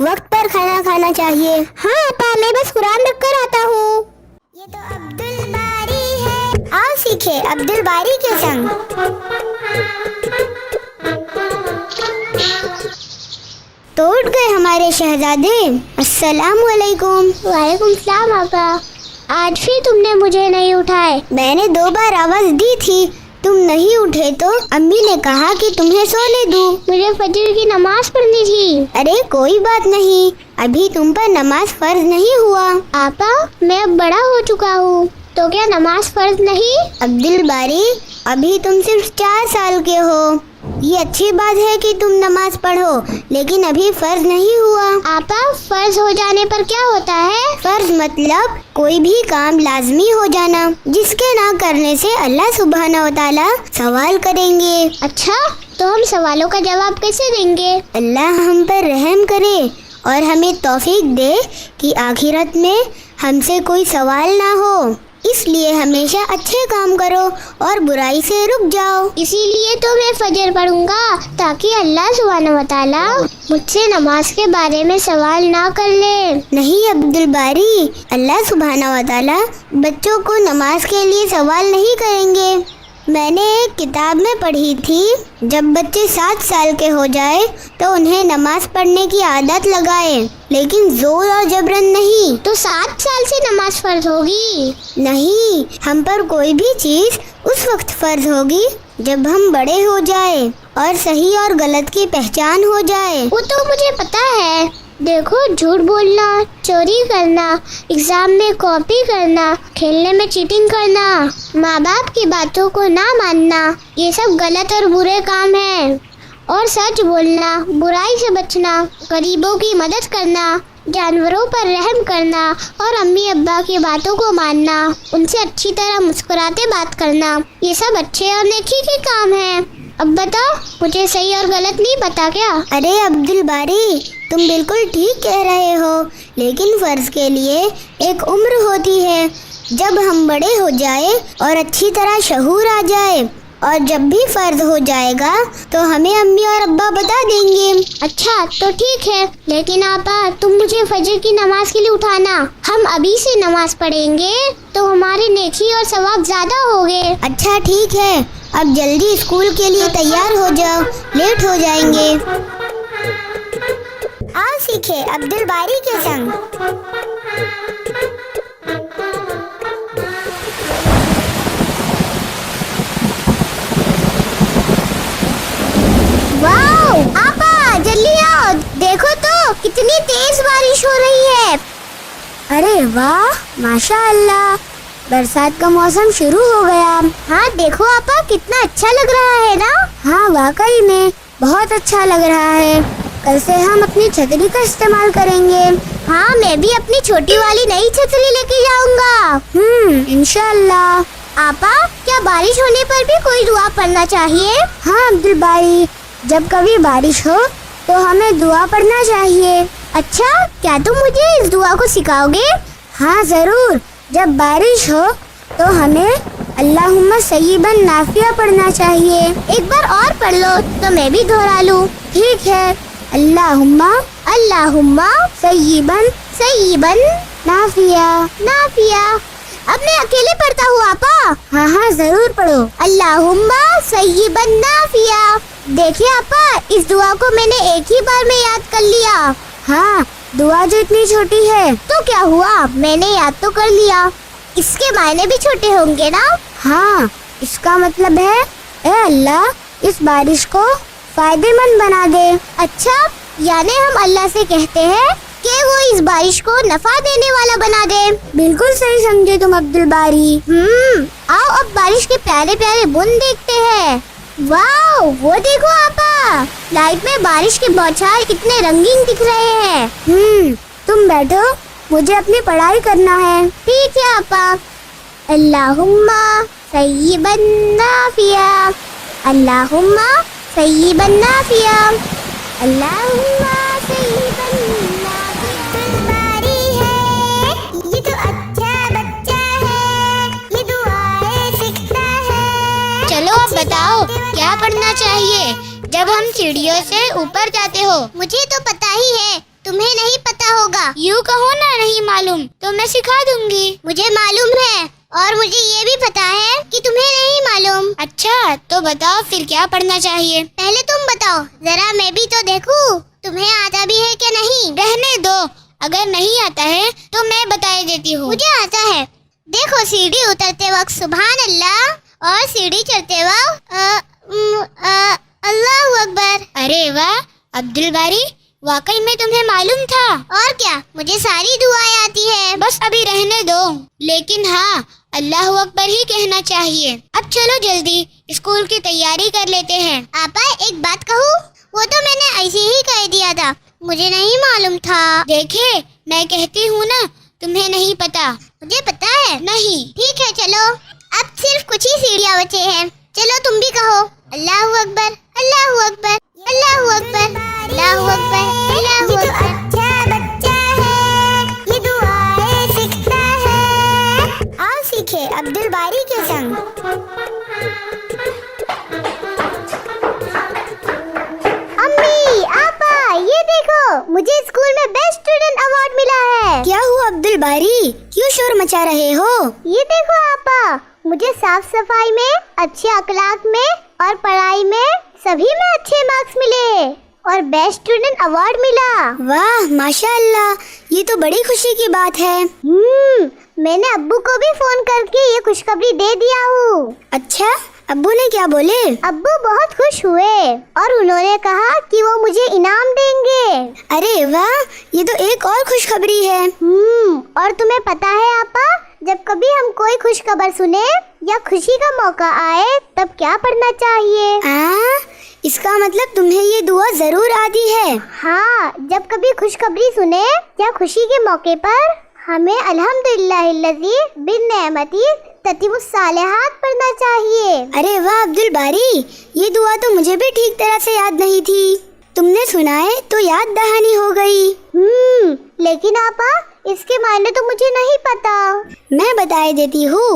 वक्त पर खाना खाना चाहिए। हाँ पा, मैं बस कुरान रख कर आता हूँ। ये तो अब्दुल बारी है, आओ सीखे अब्दुल बारी के संग। तो उठ गए हमारे शहजादे। अस्सलाम वालेकुम। वालेकुम सलाम आपा। आज फिर तुमने मुझे नहीं उठाए। मैंने 2 बार आवाज दी थी, तुम नहीं उठे तो अम्मी ने कहा कि तुम्हें सोने दूं। मुझे फजर की नमाज पढ़नी थी। अरे कोई बात नहीं, अभी तुम पर नमाज फर्ज नहीं हुआ। आपा, मैं अब बड़ा हो चुका हूँ, तो क्या नमाज फर्ज नहीं? अब्दुल बारी, अभी तुम सिर्फ 4 साल के हो। ये अच्छी बात है कि तुम नमाज पढ़ो, लेकिन अभी फर्ज नहीं हुआ। आपा, फर्ज हो जाने पर क्या होता है? फर्ज मतलब कोई भी काम लाजमी हो जाना, जिसके ना करने से अल्लाह सुब्हानहू व तआला सवाल करेंगे। अच्छा, तो हम सवालों का जवाब कैसे देंगे? अल्लाह हम पर रहम करे और हमें तौफीक दे कि आखिरत में हमसे कोई सवाल ना हो। इसलिए हमेशा अच्छे काम करो और बुराई से रुक जाओ। इसीलिए तो मैं फजर पढ़ूंगा ताकि अल्लाह सुब्हानहू व तआला मुझसे नमाज के बारे में सवाल ना कर ले। नहीं अब्दुल बारी, अल्लाह सुब्हानहू व तआला बच्चों को नमाज के लिए सवाल नहीं करेंगे। मैंने एक किताब में पढ़ी थी, जब बच्चे 7 साल के हो जाए तो उन्हें नमाज पढ़ने की आदत लगाए, लेकिन जोर और जबरन नहीं। तो 7 साल से नमाज फर्ज होगी? नहीं, हम पर कोई भी चीज उस वक्त फर्ज होगी जब हम बड़े हो जाए और सही और गलत की पहचान हो जाए। वो तो मुझे पता है। देखो, झूठ बोलना, चोरी करना, एग्जाम में कॉपी करना, खेलने में चीटिंग करना, माँ बाप की बातों को ना मानना, ये सब गलत और बुरे काम हैं। और सच बोलना, बुराई से बचना, गरीबों की मदद करना, जानवरों पर रहम करना और अम्मी अब्बा की बातों को मानना, उनसे अच्छी तरह मुस्कुराते बात करना, ये सब अच्छे और नेकी के काम हैं। अब बताओ, मुझे सही और गलत नहीं पता क्या? अरे अब्दुल बारी, तुम बिल्कुल ठीक कह रहे हो, लेकिन फर्ज के लिए एक उम्र होती है जब हम बड़े हो जाए और अच्छी तरह शऊर आ जाए, और जब भी फर्ज हो जाएगा तो हमें अम्मी और अब्बा बता देंगे। अच्छा, तो ठीक है, लेकिन आपा तुम मुझे फजर की नमाज के लिए उठाना। हम अभी से नमाज पढ़ेंगे तो हमारे नेकी और सवाब ज्यादा होंगे। अच्छा ठीक है, अब जल्दी स्कूल के लिए तैयार हो जाओ, लेट हो जाएंगे। आओ सीखे अब्दुल बारी के संग। वाओ, आपा जल्दी आओ, देखो तो कितनी तेज बारिश हो रही है। अरे वाह, माशाअल्लाह, बरसात का मौसम शुरू हो गया। हाँ देखो आपा, कितना अच्छा लग रहा है ना? हाँ वाकई में बहुत अच्छा लग रहा है। कल से हम अपनी छतरी का इस्तेमाल करेंगे। हाँ, मैं भी अपनी छोटी वाली नई छतरी लेके जाऊंगा। इंशाअल्लाह। आपा, क्या बारिश होने पर भी कोई दुआ पढ़ना चाहिए? हाँ अब्दुल बारी, जब कभी बारिश हो तो हमें दुआ पढ़ना चाहिए। अच्छा, क्या तुम मुझे इस दुआ को सिखाओगे? हाँ जरूर, जब बारिश हो तो हमें अल्लाहुम्मा सय्यिबन नाफिया पढ़ना चाहिए। एक बार और पढ़ लो तो मैं भी दोहरा लूं। ठीक है, अल्लाहुम्मा अल्लाहुम्मा सय्यिबन सय्यिबन नाफिया। नाफिया। अब मैं अकेले पढ़ता हूँ आपा। हाँ हाँ जरूर पढ़ो। अल्लाहुम्मा सय्यिबन नाफिया। देखिए आपा, इस दुआ को मैंने एक ही बार में याद कर लिया। हाँ, दुआ जो इतनी छोटी है। तो क्या हुआ, मैंने याद तो कर लिया, इसके मायने भी छोटे होंगे ना? हाँ, इसका मतलब है ए अल्लाह, इस बारिश को फायदेमंद बना दे। अच्छा, यानी हम अल्लाह से कहते हैं कि वो इस बारिश को नफा देने वाला बना दे। बिल्कुल सही समझे तुम अब्दुल बारी। आओ अब बारिश के प्यारे प्यारे बूंद देखते हैं। वाह, वो देखो आपा, लाइट में बारिश के बौछार कितने रंगीन दिख रहे हैं। तुम बैठो, मुझे अपनी पढ़ाई करना है। ठीक है आपा। अल्लाहुम्मा सय्यिबन नाफिया, अल्लाहुम्मा सय्यिबन नाफिया, अल्लाहुम्मा सय्यिबन नाफिया। बारी है, ये तो अच्छा बच्चा है, ये दुआएं सीखता है। चलो अब बताओ, क्या पढ़ना चाहिए जब हम सीढ़ियों से ऊपर जाते हो? मुझे तो पता ही है, तुम्हें नहीं पता होगा। यूँ कहो ना नहीं मालूम, तो मैं सिखा दूंगी। मुझे मालूम है, और मुझे ये भी पता है कि तुम्हें नहीं मालूम। अच्छा, तो बताओ फिर क्या पढ़ना चाहिए? पहले तुम बताओ, जरा मैं भी तो देखूं, तुम्हें आता भी है क्या नहीं? रहने दो, अगर नहीं आता है तो मैं बता देती हूँ। मुझे आता है। देखो, सीढ़ी उतरते वक्त सुभान अल्लाह, और सीढ़ी चढ़ते वक्त अल्लाहु अकबर। अरे वाह अब्दुल बारी, वाकई में तुम्हें मालूम था। और क्या, मुझे सारी दुआएं आती है। बस अभी रहने दो, लेकिन हाँ, अल्लाहु अकबर ही कहना चाहिए। अब चलो जल्दी स्कूल की तैयारी कर लेते हैं। आपा, एक बात कहूँ, वो तो मैंने ऐसे ही कह दिया था, मुझे नहीं मालूम था। देखे, मैं कहती हूँ ना, तुम्हें नहीं पता। मुझे पता है। नहीं। ठीक है, चलो, अब सिर्फ कुछ ही सीढ़ियाँ बचे हैं। चलो तुम भी कहो, अल्लाहु अकबर, अल्लाहु अकबर, अल्लाहु अकबर, अल्लाहु अकबर, अल्लाहु अकबर। अच्छा बच्चा है, ये दुआएं सीखता है। आओ सीखे अब्दुल बारी के संग। अम्मी, आपा, ये देखो, मुझे स्कूल में बेस्ट स्टूडेंट अवार्ड मिला है। क्या हुआ अब्दुल बारी, क्यों शोर मचा रहे हो? ये देखो आपा, मुझे साफ सफाई में, अच्छे अखलाक में और पढ़ाई में सभी में अच्छे मार्क्स मिले और बेस्ट स्टूडेंट अवार्ड मिला। वाह माशाअल्लाह, ये तो बड़ी खुशी की बात है। मैंने अब्बू को भी फोन करके ये खुशखबरी दे दिया हूँ। अच्छा, अब्बू ने क्या बोले? अब्बू बहुत खुश हुए और उन्होंने कहा कि वो मुझे इनाम देंगे। अरे वाह, ये तो एक और खुशखबरी है। और तुम्हें पता है आपा, जब कभी हम कोई खुशखबर सुने या खुशी का मौका आए, तब क्या पढ़ना चाहिए? इसका मतलब तुम्हें ये दुआ जरूर आती है। हाँ, जब कभी खुशखबरी सुने या खुशी के मौके पर हमें अल्हम्दुलिल्लाहिल्लज़ी बिन नेमती ततीमुस सालिहात पढ़ना चाहिए। अरे वाह अब्दुल बारी, ये दुआ तो मुझे भी ठीक तरह से याद नहीं थी। तुमने सुनाए तो याद दहानी हो गई। लेकिन आपा, इसके मायने तो मुझे नहीं पता। मैं बताए देती हूँ।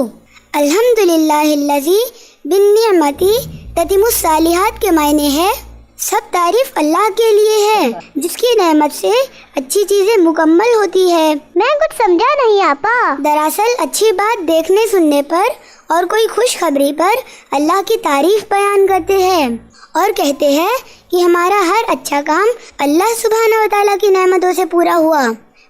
अल्हम्दुलिल्लाहिल्लज़ी बिन नेमती ततीमुस सालिहात के मायने है, सब तारीफ अल्लाह के लिए है जिसकी नेमत से अच्छी चीजें मुकम्मल होती है। मैं कुछ समझा नहीं आपा। दरअसल अच्छी बात देखने सुनने पर और कोई खुशखबरी पर अल्लाह की तारीफ बयान करते हैं और कहते हैं कि हमारा हर अच्छा काम अल्लाह सुब्हानहू व तआला की नेमतों से पूरा हुआ।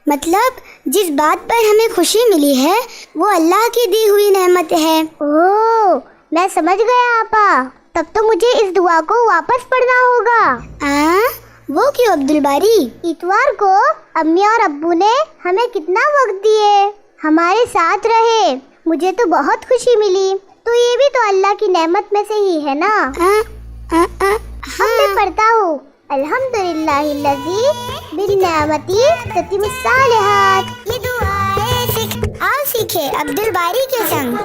मतलब जिस बात पर हमें खुशी मिली है वो अल्लाह की दी हुई नेमत है। ओह, मैं समझ गया आपा। तब तो मुझे इस दुआ को वापस पढ़ना होगा। वो क्यों अब्दुल बारी? इतवार को अम्मी और अब्बू ने हमें कितना वक्त दिए, हमारे साथ रहे, मुझे तो बहुत खुशी मिली। तो ये भी तो अल्लाह की नेमत में से ही है ना। मैं पढ़ता हूँ, अल्हम्दुलिल्लाहिल्लज़ी बिन नेमती ततीमुस सालिहात। ये दुआएं आओ सीखे अब्दुल बारी के संग।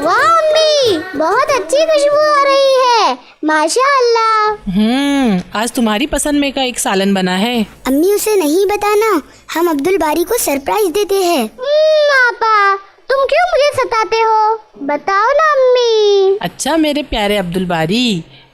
वाह अम्मी, बहुत अच्छी खुशबू आ रही है, माशाअल्लाह। आज तुम्हारी पसंद में का एक सालन बना है। अम्मी उसे नहीं बताना, हम अब्दुल बारी को सरप्राइज देते हैं। पापा, तुम क्यों मुझे सताते हो? बताओ ना अम्मी। अच्छा मेरे प्यारे अब्दुल बारी,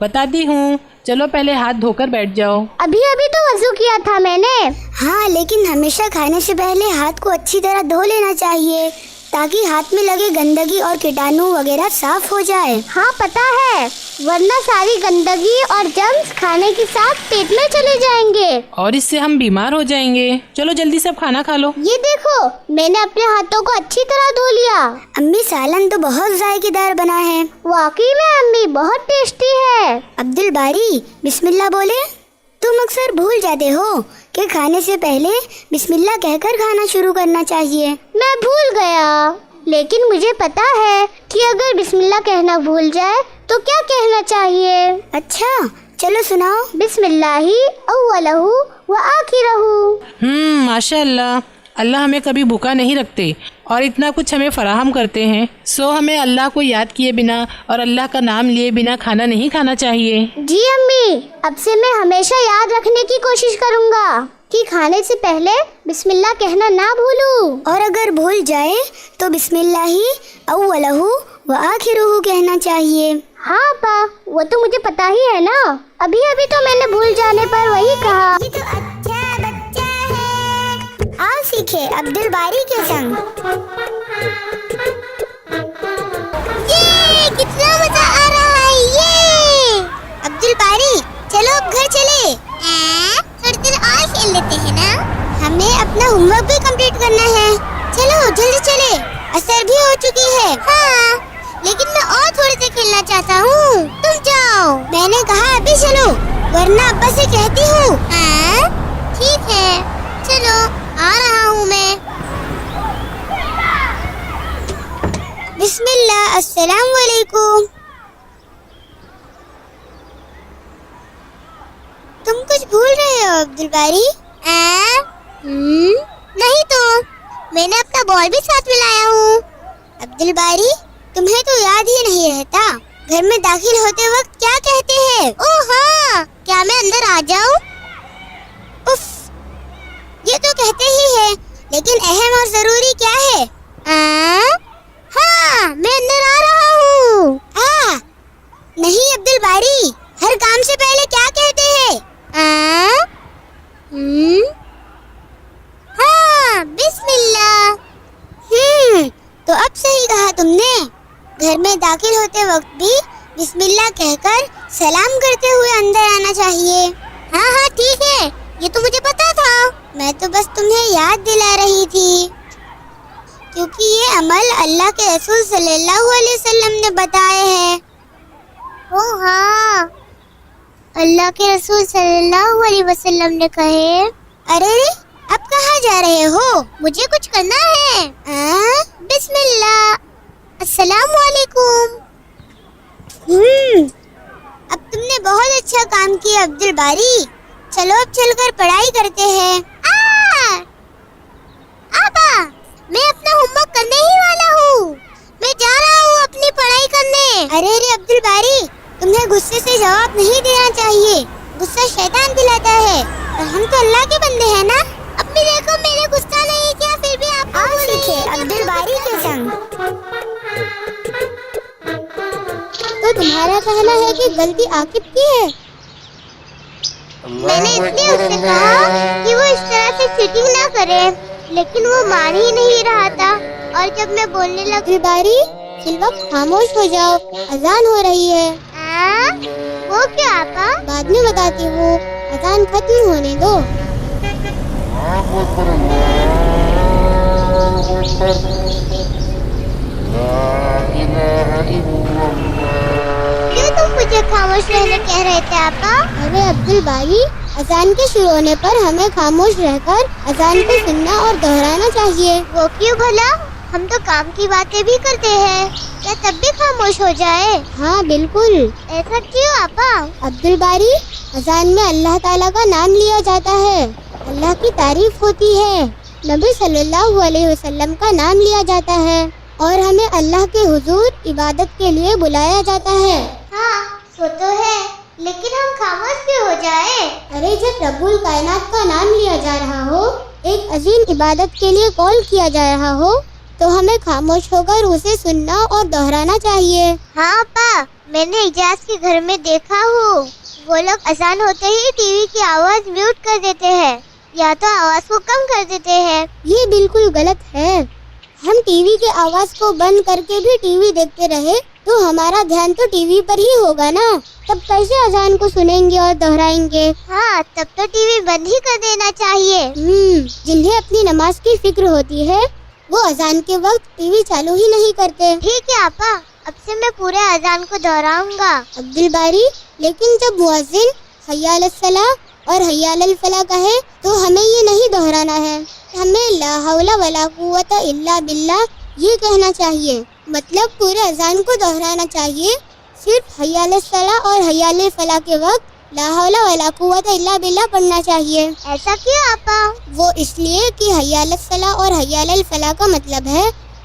बताती हूँ। चलो पहले हाथ धोकर बैठ जाओ। अभी अभी तो वजू किया था मैंने। हाँ, लेकिन हमेशा खाने से पहले हाथ को अच्छी तरह धो लेना चाहिए ताकि हाथ में लगे गंदगी और कीटाणु वगैरह साफ हो जाए। हाँ पता है, वरना सारी गंदगी और जर्म्स खाने के साथ पेट में चले जाएंगे और इससे हम बीमार हो जाएंगे। चलो जल्दी से अब खाना खा लो। ये देखो, मैंने अपने हाथों को अच्छी तरह धो लिया। अम्मी सालन तो बहुत जायकेदार बना है। वाकई में अम्मी, बहुत टेस्टी है। अब्दुल बारी, बिस्मिल्लाह बोले। तुम अक्सर भूल जाते हो कि खाने से पहले बिस्मिल्लाह कहकर खाना शुरू करना चाहिए। मैं भूल गया, लेकिन मुझे पता है कि अगर बिस्मिल्लाह कहना भूल जाए तो क्या कहना चाहिए। अच्छा, चलो सुनाओ। बिस्मिल्लाही अव्वलहु व आखिरहु। माशाअल्लाह, अल्लाह हमें कभी भूखा नहीं रखते और इतना कुछ हमें फराहम करते हैं। सो हमें अल्लाह को याद किए बिना और अल्लाह का नाम लिए बिना खाना नहीं खाना चाहिए। जी अम्मी, अब से मैं हमेशा याद रखने की कोशिश करूँगा कि खाने से पहले बिस्मिल्लाह कहना ना भूलूं। और अगर भूल जाए तो बिस्मिल्लाही अव्वलहु व आखिरहु कहना चाहिए। हाँ पा, वो तो मुझे पता ही है ना। अभी अभी तो मैंने भूल जाने पर वही कहा। ये तो अच्छा बच्चा है। आओ सीखे अब्दुल बारी के संग। ये कितना मजा आ रहा है। ये अब्दुल बारी, चलो अब घर चले। थोड़ी देर और खेल लेते हैं ना। हमें अपना होमवर्क भी कंप्लीट करना है। चलो जल्दी चले, असर भी हो चुकी है। हाँ, लेकिन मैं और थोड़ी देर खेलना चाहता हूँ। तुम जाओ। मैंने कहा अभी चलो, वरना अब्बा से कहती हूँ। ठीक है, चलो आ रहा हूँ मैं। बिस्मिल्लाह, अस्सलाम वालेकुम। तुम कुछ भूल रहे हो अब्दुल बारी? नहीं तो मैंने अपना बॉल भी साथ में लाया हूँ। अब्दुल बारी, तुम्हें तो याद ही नहीं रहता घर में दाखिल होते वक्त क्या कहते हैं? ओह हाँ, क्या मैं अंदर आ जाऊँ? उफ, ये तो कहते ही है, लेकिन अहम और जरूरी क्या है? हाँ, मैं अंदर आ रहा हूँ। नहीं अब्दुल बारी, हर काम से पहले क्या कहते हैं? हाँ, बिस्मिल्लाह। तो अब सही कहा तुमने। घर में दाखिल होते वक्त भी बिस्मिल्लाह कहकर सलाम करते हुए अंदर आना चाहिए। हाँ ठीक है, ये तो मुझे पता था। मैं तो बस तुम्हें याद दिला रही थी, क्योंकि ये अमल अल्लाह के रसूल सल्लल्लाहु अलैहि वसल्लम ने बताए हैं। ओह हाँ, अल्लाह के रसूल सल्लल्लाहु अलैहि वसल्लम ने कहे। अरे अब कहाँ जा रहे हो? मुझे कुछ करना है। बिस्मिल्लाह, अस्सलाम वालेकुम। अब तुमने बहुत अच्छा काम किया अब्दुल बारी। चलो अब चलकर पढ़ाई करते हैं। आबा, मैं अपना होमवर्क करने ही वाला हूँ। मैं जा रहा हूँ अपनी पढ़ाई करने। अरे अब्दुल बारी, तुम्हें गुस्से से जवाब नहीं देना चाहिए। गुस्सा शैतान दिलाता है और हम तो अल्लाह के बंदे हैं ना। अम्मी देखो, मैंने गुस्सा नहीं किया, फिर भी आप आओ सीखे अब्दुल बारी के संग। तो तुम्हारा कहना है कि गलती आकिब की है? मैंने इसलिए उससे कहा कि वो इस तरह से चीटिंग ना करे, लेकिन वो मान ही नहीं रहा था। और जब मैं बोलने लगी, बारी इस वक्त खामोश हो जाओ, अजान हो रही है। वो क्या आपा? बाद में बताती हूँ, अजान खत्म होने दो। क्यों तुम मुझे खामोश रहने कह रहे थे आपा? अरे अब्दुल बारी, अजान के शुरू होने पर हमें खामोश रहकर अजान को सुनना और दोहराना चाहिए। वो क्यों भला? हम तो काम की बातें भी करते हैं, क्या तब भी खामोश हो जाए? हाँ बिल्कुल। ऐसा क्यों आपा? अब्दुल बारी, अजान में अल्लाह ताला का नाम लिया जाता है, अल्लाह की तारीफ होती है, नबी सल्लल्लाहु अलैहि वसल्लम का नाम लिया जाता है اور ہمیں اللہ کے حضور عبادت کے لیے بلایا جاتا ہے۔ ہاں وہ تو ہے، لیکن ہم خاموش کیوں ہو جائے؟ ارے جب رب الکائنات کا نام لیا جا رہا ہو، ایک عظیم عبادت کے لیے کال کیا جا رہا ہو، تو ہمیں خاموش ہو کر اسے سننا اور دہرانا چاہیے۔ ہاں پا، میں نے اجاز کے گھر میں دیکھا ہوں، وہ لوگ اذان ہوتے ہی ٹی وی کی آواز میوٹ کر دیتے ہیں یا تو آواز کو کم کر دیتے ہیں۔ یہ بالکل غلط ہے۔ ہم ٹی وی کے آواز کو بند کر کے بھی ٹی وی دیکھتے رہے تو ہمارا دھیان تو ٹی وی پر ہی ہوگا نا، تب کیسے اذان کو سنیں گے اور دہرائیں گے؟ ہاں تب تو ٹی وی بند ہی کر دینا چاہیے۔ جنہیں اپنی نماز کی فکر ہوتی ہے وہ اذان کے وقت ٹی وی چالو ہی نہیں کرتے۔ ٹھیک ہے آپا، اب سے میں پورے اذان کو دہراؤں گا۔ عبدالباری، لیکن جب مؤذن حی علی الصلاح اور حی علی الفلاح کہے تو ہمیں یہ نہیں دہرانا ہے، ہمیں لا حول ولا قوت الا باللہ یہ کہنا چاہیے۔ مطلب پورے اذان کو دہرانا چاہیے، صرف حی علی الصلاح اور حی علی الفلاح کے وقت لا حول ولا قوت الا باللہ پڑھنا چاہیے۔ ایسا کیوں آپا؟ وہ اس لیے کہ حی علی الصلاح اور حی علی الفلاح کا مطلب ہے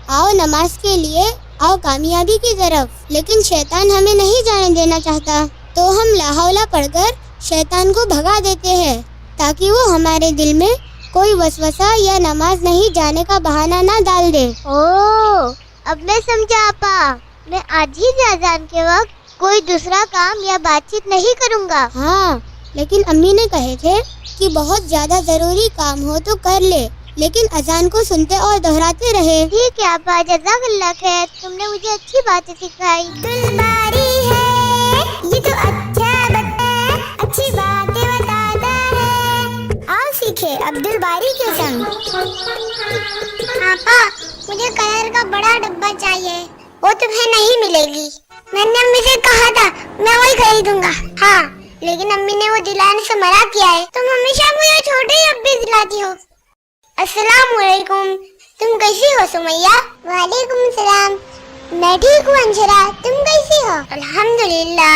آؤ نماز کے لیے، آؤ کامیابی کی طرف، لیکن شیطان ہمیں نہیں جانے دینا چاہتا، تو ہم لا حول پڑھ کر شیطان کو بھگا دیتے ہیں تاکہ وہ ہمارے دل میں کوئی وسوسہ یا نماز نہیں جانے کا بہانہ نہ ڈال دے۔ اوہ، اب میں سمجھا آپا، میں آج ہی سے اذان کے وقت کوئی دوسرا کام یا بات چیت نہیں کروں گا۔ ہاں، لیکن امی نے کہے تھے کہ بہت زیادہ ضروری کام ہو تو کر لے، لیکن اذان کو سنتے اور دہراتے رہے۔ ٹھیک ہے آپا، جزاک اللہ خیر، تم نے مجھے اچھی باتیں سکھائی۔ دلباری ہے یہ تو اچھا اچھی باتیں بتاتا ہے، آؤ سیکھے عبدالباری کے سنگ۔ آپا، مجھے کلر کا بڑا ڈبہ چاہیے، وہ تمہیں نہیں ملے گی۔ میں نے امی سے کہا تھا میں وہی خریدوں گا، ہاں لیکن امی نے وہ دلانے سے منع کیا ہے۔ تم ہمیشہ مجھے چھوٹے ڈبے دلاتی ہو۔ السلام علیکم، تم کیسی ہو سمیہ؟ وعلیکم السلام، میں ٹھیک ہوں انشرا، تم کیسی ہو؟ الحمدللہ،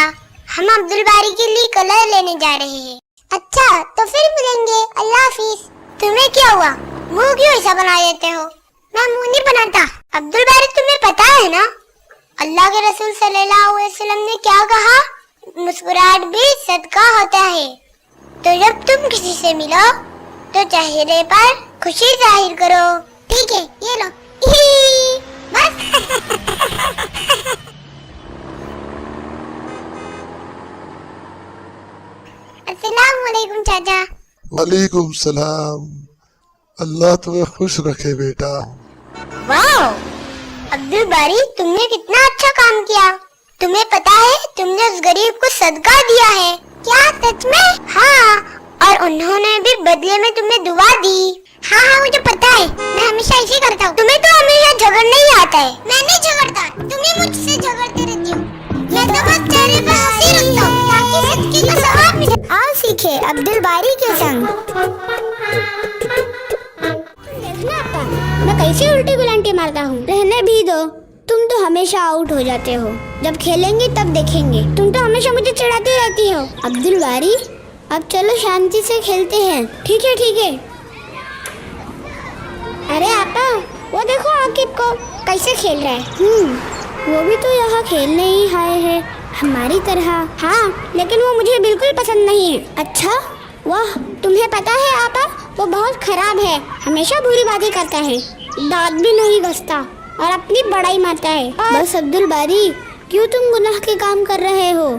ہم عبدالباری کے لیے کلر لینے جا رہے ہیں۔ اچھا تو پھر ملیں گے، اللہ حافظ۔ تمہیں کیا ہوا، منہ کیوں ایسا بنا دیتے ہو؟ میں منہ نہیں بناتا۔ عبدالباری تمہیں پتا ہے نا اللہ کے رسول صلی اللہ علیہ وسلم نے کیا کہا؟ مسکراہٹ بھی صدقہ ہوتا ہے، تو جب تم کسی سے ملو تو چہرے پر خوشی ظاہر کرو۔ ٹھیک ہے، یہ لو بس۔ السلام علیکم چاچا۔ وعلیکم السلام، اللہ تمہیں خوش رکھے بیٹا۔ واو عبدالباری، تم نے کتنا اچھا کام کیا۔ تمہیں پتا ہے تم نے اس غریب کو صدقہ دیا ہے؟ کیا سچ میں؟ ہاں، اور انہوں نے بھی بدلے میں تمہیں دعا دی۔ ہاں ہاں مجھے پتا ہے، میں ہمیشہ ایسے کرتا ہوں۔ تمہیں تو ہمیشہ جھگڑنا ہی آتا ہے۔ میں نہیں جھگڑتا، تم ہی مجھ سے جھگڑتے رہتی ہو۔ میں تو بس چہرے پر ہنسی رکھتا ہوں تاکہ صدقے کا ثواب ملے۔ آؤ سیکھے عبدالباری کے سنگ۔ میں کیسے الٹی گلانٹی مارتا ہوں؟ رہنے بھی دو، تم تو ہمیشہ آؤٹ ہو جاتے ہو۔ جب کھیلیں گے تب دیکھیں گے، تم تو ہمیشہ مجھے چڑھاتی رہتی ہو۔ عبدالباری، اب چلو شانتی سے کھیلتے ہیں۔ ٹھیک ہے ٹھیک ہے۔ ارے آپا، وہ دیکھو عاقب کو کیسے کھیل رہا ہے۔ وہ بھی تو یہاں کھیلنے ہی آئے ہیں ہماری طرح۔ ہاں، لیکن وہ مجھے بالکل پسند نہیں ہے۔ اچھا، واہ، تمہیں پتا ہے آپا وہ بہت خراب ہے، ہمیشہ بری باتیں کرتا ہے، دانت بھی نہیں گھستا اور اپنی بڑائی مارتا ہے۔ بس عبدالباری، کیوں تم گناہ کے کام کر رہے ہو؟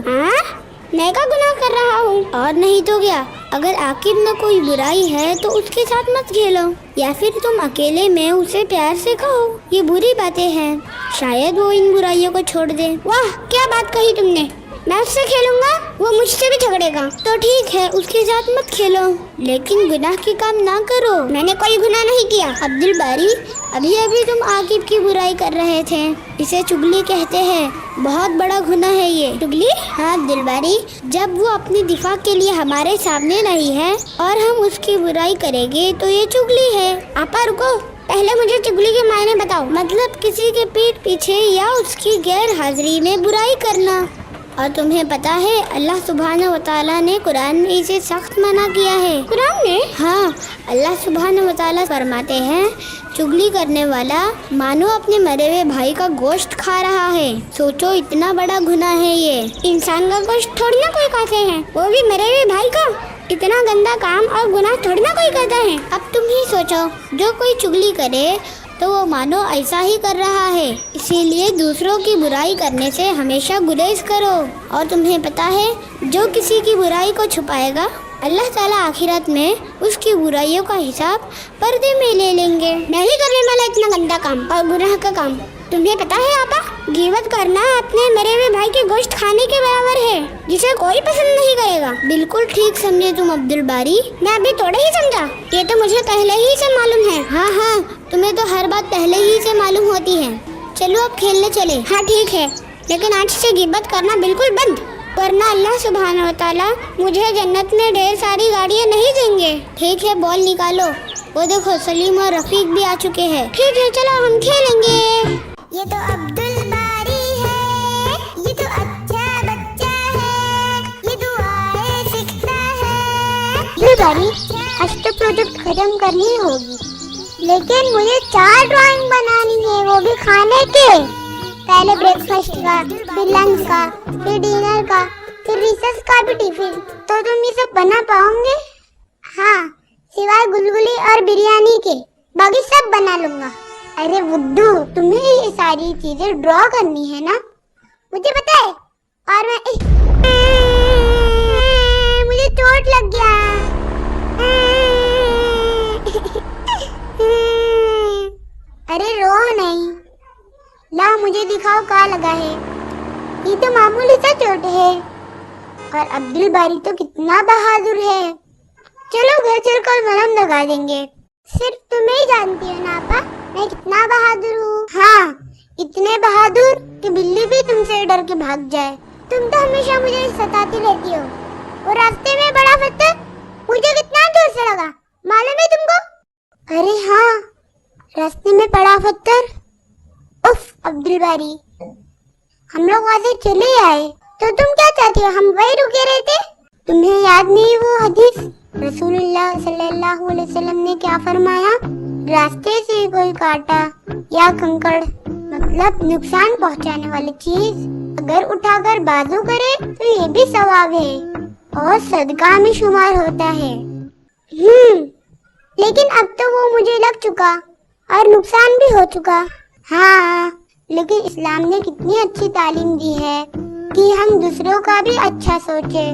میں کا گناہ کر رہا ہوں؟ اور نہیں تو کیا، اگر عاقب میں کوئی برائی ہے تو اس کے ساتھ مت کھیلو، یا پھر تم اکیلے میں اسے پیار سے کہو یہ بری باتیں ہیں، شاید وہ ان برائیوں کو چھوڑ دے۔ واہ، کیا بات کہی تم نے، میں اس سے کھیلوں گا، وہ مجھ سے بھی جھگڑے گا۔ تو ٹھیک ہے، اس کے ساتھ مت کھیلو، لیکن گناہ کے کام نہ کرو۔ میں نے کوئی گناہ نہیں کیا۔ عبدالباری، ابھی تم عاقب کی برائی کر رہے تھے، اسے چگلی کہتے ہیں، بہت بڑا گناہ ہے یہ۔ چگلی؟ ہاں عبدالباری، جب وہ اپنی دفاع کے لیے ہمارے سامنے نہیں ہے اور ہم اس کی برائی کریں گے تو یہ چگلی ہے۔ آپا رکو، پہلے مجھے چگلی کے معنی بتاؤ۔ مطلب کسی کے پیٹ پیچھے یا اس کی غیر حاضری میں برائی کرنا۔ और तुम्हें पता है अल्लाह सुब्हानहू व तआला ने कुरान में इसे सख्त मना किया है। कुरान में? हाँ, अल्लाह सुब्हानहू व तआला फरमाते हैं, चुगली करने वाला मानो अपने मरे हुए भाई का गोश्त खा रहा है। सोचो इतना बड़ा गुनाह है ये। इंसान का गोश्त थोड़ी ना कोई खाते हैं, वो भी मरे हुए भाई का। इतना गंदा काम और गुनाह थोड़ी ना कोई करता है। अब तुम ही सोचो, जो कोई चुगली करे तो वो मानो ऐसा ही कर रहा है। इसीलिए दूसरों की बुराई करने से हमेशा गुरेज करो। और तुम्हें पता है, जो किसी की बुराई को छुपाएगा अल्लाह ताला आखिरत में उसकी बुराइयों का हिसाब पर्दे में ले लेंगे। नहीं करने वाला इतना गंदा काम और गुनाह का काम। तुम्हें पता है आपा, गिबत करना अपने मरे हुए भाई के गोश्त खाने के बराबर है, जिसे कोई पसंद नहीं करेगा। बिल्कुल ठीक समझे तुम अब्दुल बारी, मैं अभी थोड़ा ही समझा, ये तो मुझे पहले ही से मालूम है। हाँ, तुम्हें तो हर बात पहले ही से मालूम होती है। चलो अब खेलने चले। हाँ ठीक है, लेकिन आज से गिबत करना बिल्कुल बंद, वरना अल्लाह सुब्हानहू व तआला मुझे जन्नत में ढेर सारी गाड़ियाँ नहीं देंगे। ठीक है, बॉल निकालो। वो देखो सलीम और रफीक भी आ चुके हैं। ठीक है, चलो हम खेलेंगे। ये तो अब्दुल बारी है, ये तो अच्छा बच्चा है, ये दुआएं सीखता है। अब्दुल बारी, आज तो प्रोजेक्ट खत्म करनी होगी, लेकिन मुझे 4 ड्राइंग बनानी है, वो भी खाने के। पहले ब्रेकफास्ट का, फिर लंच का, फिर डिनर का, फिर रिसेस का भी टिफिन। तो तुम ये सब बना पाओगे? हाँ, सिवाय गुलगुली और बिरयानी के, बाकी सब बना लूंगा। अरे बुद्धू, तुम्हें ये सारी चीजें ड्रॉ करनी है ना, मुझे पता है। और मुझे चोट लग गया। अरे रो नहीं, लाओ मुझे दिखाओ क्या लगा है। ये तो मामूली सा चोट है। और अब्दुल बारी तो कितना बहादुर है। चलो घर चलकर मलहम लगा देंगे। सिर्फ तुम्हें ही जानती हो ना आपा, मैं कितना बहादुर हूँ। हाँ, इतने बहादुर कि बिल्ली भी तुमसे डर के भाग जाए। तुम तो हमेशा मुझे सताती रहती हो। और रास्ते में बड़ा पत्थर मुझे कितना जोर से लगा, मालूम है तुमको? अरे हाँ, रास्ते में पड़ा पत्थर। उफ अब्दुल बारी, हम लोग वहाँ से चले आए, तो तुम क्या चाहती हो हम वही रुके रहते? तुम्हें याद नहीं वो हदीस, रसूलुल्लाह सल्लल्लाहु अलैहि वसल्लम ने क्या फरमाया? रास्ते से कोई कांटा या कंकड़, मतलब नुकसान पहुंचाने वाली चीज अगर उठाकर बाजू करे तो ये भी सवाब है और सदका में शुमार होता है। लेकिन अब तो वो मुझे लग चुका और नुकसान भी हो चुका। हाँ, लेकिन इस्लाम ने कितनी अच्छी तालीम दी है कि हम दूसरों का भी अच्छा सोचे।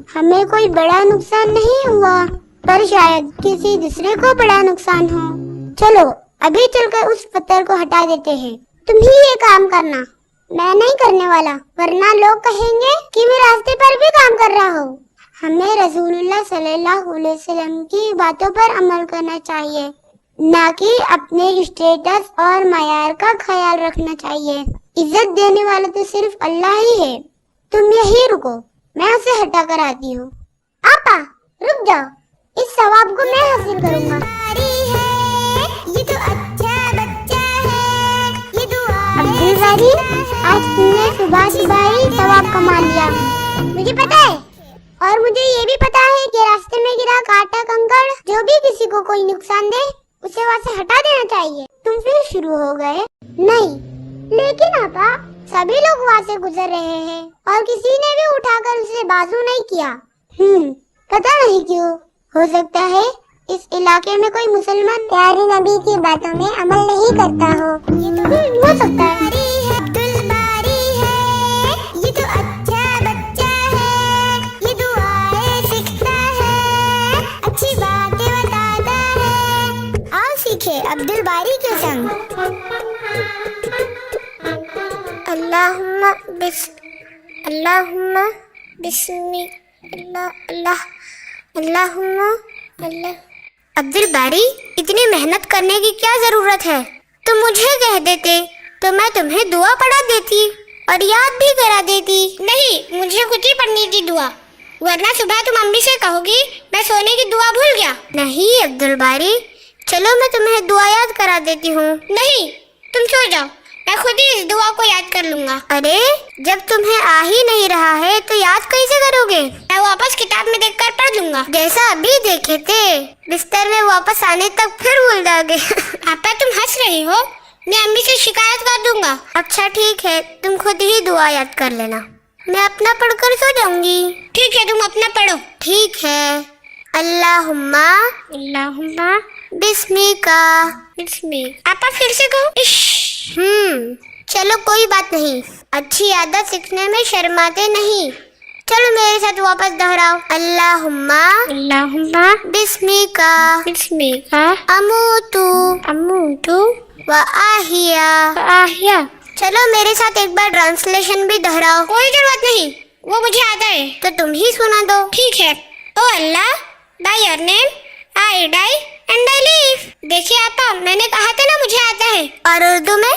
हमें कोई बड़ा नुकसान नहीं हुआ, पर शायद किसी दूसरे को बड़ा नुकसान हो। चलो अभी चलकर उस पत्थर को हटा देते हैं। तुम ही ये काम करना, मैं नहीं करने वाला, वरना लोग कहेंगे कि मैं रास्ते पर भी काम कर रहा हूँ। हमें रसूलुल्लाह सल्लल्लाहु अलैहि वसल्लम की बातों पर अमल करना चाहिए, ना कि अपने स्टेटस और मयार का ख्याल रखना चाहिए। इज्जत देने वाला तो सिर्फ अल्लाह ही है। तुम यही रुको, मैं उसे हटा कर आती हूँ। आपा रुक जाओ, इस सवाब को मैं हासिल करूँगा। ये तो अच्छा बच्चा है, ये अब्दुल बारी, आज तुमने सुबह सुबह ही सवाब कमा लिया, मुझे पता है। और मुझे ये भी पता है कि रास्ते में गिरा कांटा कंकड़ जो भी किसी को कोई नुकसान दे उसे वहाँ से हटा देना चाहिए। तुम फिर शुरू हो गए? नहीं, लेकिन आपा सभी लोग वहाँ से गुजर रहे हैं और किसी ने भी उठाकर उसे बाजू नहीं किया। पता नहीं क्यों, हो सकता है इस इलाके में कोई मुसलमान प्यारे नबी की बातों में अमल नहीं करता हो। ये तो हो सकता है। अब्दुल बारी है, ये तो अच्छा बच्चा है, ये दुआएं सीखता है, अच्छी बातें बताता है। आओ सीखे अब्दुल बारी के संग। अल्लाहुम्मा बिस्मी अल्लाह। अब्दुल बारी, इतनी मेहनत करने की क्या जरूरत है? तुम मुझे कह देते तो मैं तुम्हें दुआ पढ़ा देती और याद भी करा देती। नहीं, मुझे खुद ही पढ़नी थी दुआ, वरना सुबह तुम अम्मी से कहोगी मैं सोने की दुआ भूल गया। नहीं अब्दुल बारी, चलो मैं तुम्हें दुआ याद करा देती हूँ। नहीं, तुम सो जाओ, मैं खुद ही इस दुआ को याद कर लूंगा। अरे जब तुम्हें आ ही नहीं रहा है तो याद कैसे करोगे? मैं वापस किताब में देखकर पढ़ लूंगा, जैसा अभी देखे थे। बिस्तर में वापस आने तक फिर भूल जाओगे। पापा तुम हंस रही हो? मैं अम्मी से शिकायत कर दूंगा। अच्छा ठीक है, तुम खुद ही दुआ याद कर लेना, मैं अपना पढ़कर सो जाऊंगी। ठीक है, तुम अपना पढ़ो। ठीक है। अल्लाहुम्मा अल्लाहुम्मा बिस्मिका बिस्मी। आपा फिर से कहो। चलो कोई बात नहीं, अच्छी आदत सीखने में शर्माते नहीं। चलो मेरे साथ वापस दोहराओ। अल्लाहुम्मा अल्लाहुम्मा बिस्मिका बिस्मिका अमूतु अमूतु व आहिया आहिया। चलो मेरे साथ एक बार ट्रांसलेशन भी दोहराओ। कोई जरूरत नहीं, वो मुझे आता है। तो तुम ही सुना दो। ठीक है। Oh Allah, by your name I die and I live. देखिए आपा, मैंने कहा था ना मुझे आता है। और उर्दू में?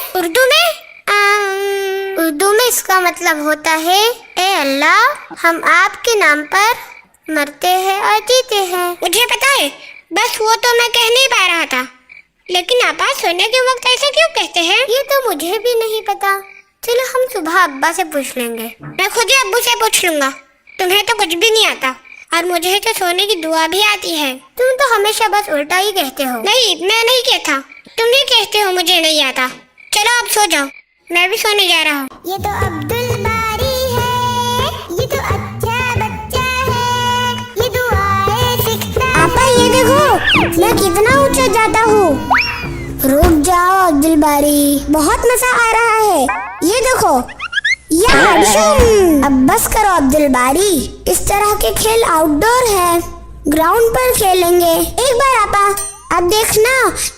उर्दू में इसका मतलब होता है, ए अल्लाह हम आपके नाम पर मरते हैं और जीते हैं। मुझे पता है, बस वो तो मैं कह नहीं पा रहा था। लेकिन आपा सोने के वक्त ऐसा क्यों कहते हैं? ये तो मुझे भी नहीं पता। चलो हम सुबह अब्बा से पूछ लेंगे। मैं खुद ही अब्बू से पूछ लूंगा। तुम्हें तो कुछ भी नहीं आता और मुझे तो सोने की दुआ भी आती है। तुम तो हमेशा बस उल्टा ही कहते हो। नहीं, मैं नहीं कहता, तुम ही कहते हो मुझे नहीं आता। चलो अब सो जाओ, मैं भी सोने जा रहा हूँ। ये तो अब्दुल बारी है, ये तो अच्छा बच्चा है, ये दुआएं सीखता है। आपा ये देखो, मैं कितना ऊंचा जाता हूँ। रुक जाओ अब्दुल बारी, बहुत मजा आ रहा है। ये देखो, अब बस करो अब्दुल बारी, इस तरह के खेल आउटडोर है, ग्राउंड पर खेलेंगे। एक बार आपा, अब देखना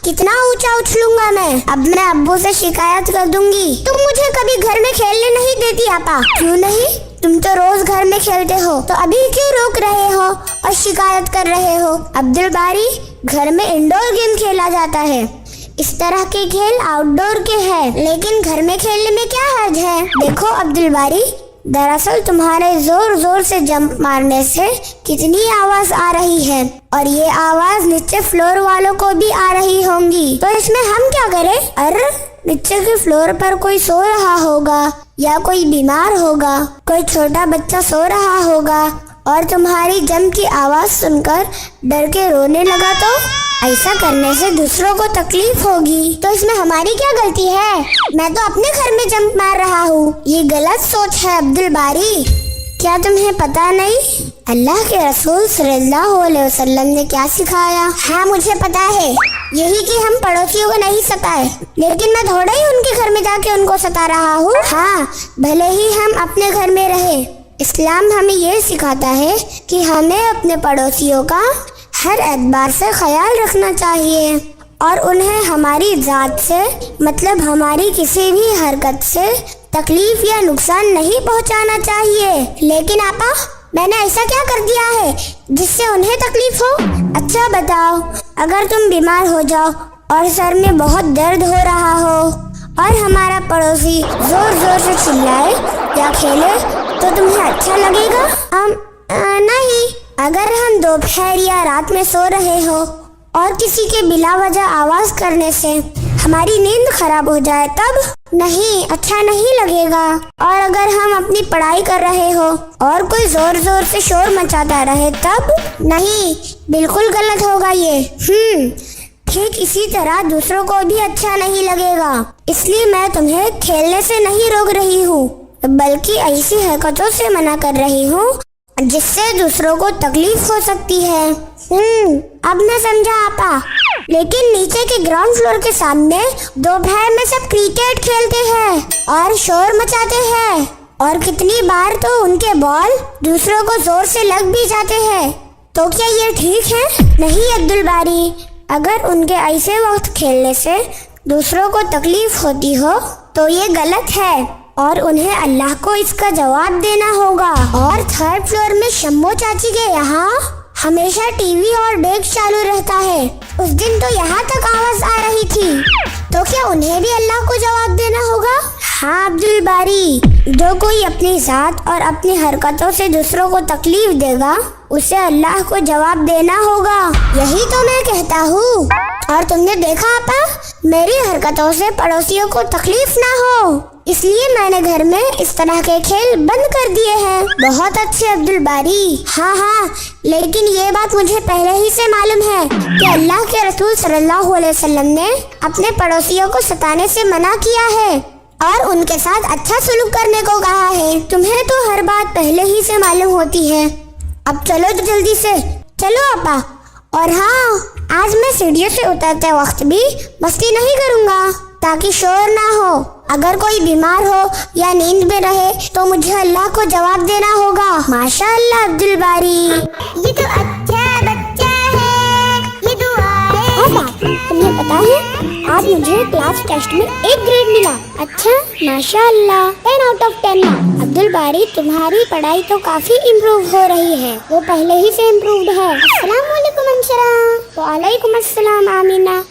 कितना ऊंचा उछलूंगा मैं। अब मैं अब्बू से शिकायत कर दूंगी। तुम मुझे कभी घर में खेलने नहीं देती आपा। क्यों नहीं? तुम तो रोज घर में खेलते हो, तो अभी क्यों रोक रहे हो और शिकायत कर रहे हो? अब्दुल बारी, घर में इंडोर गेम खेला जाता है, इस तरह के खेल आउटडोर के हैं, लेकिन घर में खेलने में क्या हर्ज है? देखो अब्दुल बारी, दरअसल तुम्हारे जोर जोर से जंप मारने से कितनी आवाज आ रही है और ये आवाज नीचे फ्लोर वालों को भी आ रही होंगी। तो इसमें हम क्या करें? अरे नीचे के फ्लोर पर कोई सो रहा होगा या कोई बीमार होगा, कोई छोटा बच्चा सो रहा होगा और तुम्हारी जंप की आवाज सुनकर डर के रोने लगा तो ऐसा करने से दूसरों को तकलीफ होगी। तो इसमें हमारी क्या गलती है? मैं तो अपने घर में जंप मार रहा हूँ। ये गलत सोच है अब्दुल बारी। क्या तुम्हें पता नहीं अल्लाह के रसूल सल्लल्लाहु अलैहि वसल्लम ने क्या सिखाया? हाँ मुझे पता है, यही कि हम पड़ोसियों को नहीं सताए, लेकिन मैं थोड़ा ही उनके घर में जाके उनको सता रहा हूँ। हाँ, भले ही हम अपने घर में रहे, इस्लाम हमें ये सिखाता है कि हमें अपने पड़ोसियों का हर एतबार से ख्याल रखना चाहिए और उन्हें हमारी जात से मतलब हमारी किसी भी हरकत से तकलीफ या नुकसान नहीं पहुंचाना चाहिए। लेकिन आपा, मैंने ऐसा क्या कर दिया है जिससे उन्हें तकलीफ हो? अच्छा बताओ, अगर तुम बीमार हो जाओ और सर में बहुत दर्द हो रहा हो और हमारा पड़ोसी जोर जोर से चिल्लाए या खेले तो तुम्हें अच्छा लगेगा? नहीं। अगर हम दोपहर या रात में सो रहे हो और किसी के बिला वजह आवाज करने से हमारी नींद खराब हो जाए तब? नहीं, अच्छा नहीं लगेगा। और अगर हम अपनी पढ़ाई कर रहे हो और कोई जोर जोर से शोर मचाता रहे तब? नहीं, बिल्कुल गलत होगा ये। ठीक इसी तरह दूसरों को भी अच्छा नहीं लगेगा। इसलिए मैं तुम्हें खेलने से नहीं रोक रही हूँ, बल्कि ऐसी हरकतों से मना कर रही हूँ जिससे दूसरों को तकलीफ हो सकती है। अब मैं समझा आपा। लेकिन नीचे के ग्राउंड फ्लोर के सामने दोपहर में सब क्रिकेट खेलते हैं और शोर मचाते हैं और कितनी बार तो उनके बॉल दूसरों को जोर से लग भी जाते हैं। तो क्या ये ठीक है? नहीं अब्दुल बारी, अगर उनके ऐसे वक्त खेलने से दूसरों को तकलीफ होती हो तो ये गलत है और उन्हें अल्लाह को इसका जवाब देना होगा। और थर्ड फ्लोर में शम्मो चाची के यहाँ हमेशा टीवी और डेस्क चालू रहता है। उस दिन तो यहाँ तक आवाज आ रही थी, तो क्या उन्हें भी अल्लाह को जवाब देना होगा? हाँ अब्दुल बारी, जो कोई अपनी जात और अपनी हरकतों से दूसरों को तकलीफ देगा उसे अल्लाह को जवाब देना होगा। यही तो मैं कहता हूँ। और तुमने देखा आपा, मेरी हरकतों से पड़ोसियों को तकलीफ ना हो, इसलिए मैंने घर में इस तरह के खेल बंद कर दिए हैं। बहुत अच्छे अब्दुल बारी। हाँ, लेकिन ये बात मुझे पहले ही से मालूम है कि अल्लाह के रसूल सल्लल्लाहु अलैहि वसल्लम ने अपने पड़ोसियों को सताने से मना किया है और उनके साथ अच्छा सलूक करने को कहा है। तुम्हें तो हर बात पहले ही से मालूम होती है। अब चलो तो जल्दी से चलो आपा। और हाँ, आज मैं सीढ़ियों से उतरते वक्त भी मस्ती नहीं करूँगा ताकि शोर ना हो। अगर कोई बीमार हो या नींद में रहे तो मुझे अल्लाह को जवाब देना होगा। माशाअल्लाह अब्दुल बारी, ये तो अच्छा बच्चा है, ये दुआ है। आपा, तुम्हें पता है आज मुझे क्लास टेस्ट में 1 ग्रेड मिला। अच्छा, माशाअल्लाह, 10 आउट ऑफ 10 ना। अब्दुल बारी, तुम्हारी पढ़ाई तो काफी इम्प्रूव हो रही है, वो पहले ही से इम्प्रूव्ड है। अस्सलाम वालेकुम अंशरा। वालेकुम अस्सलाम आमीना,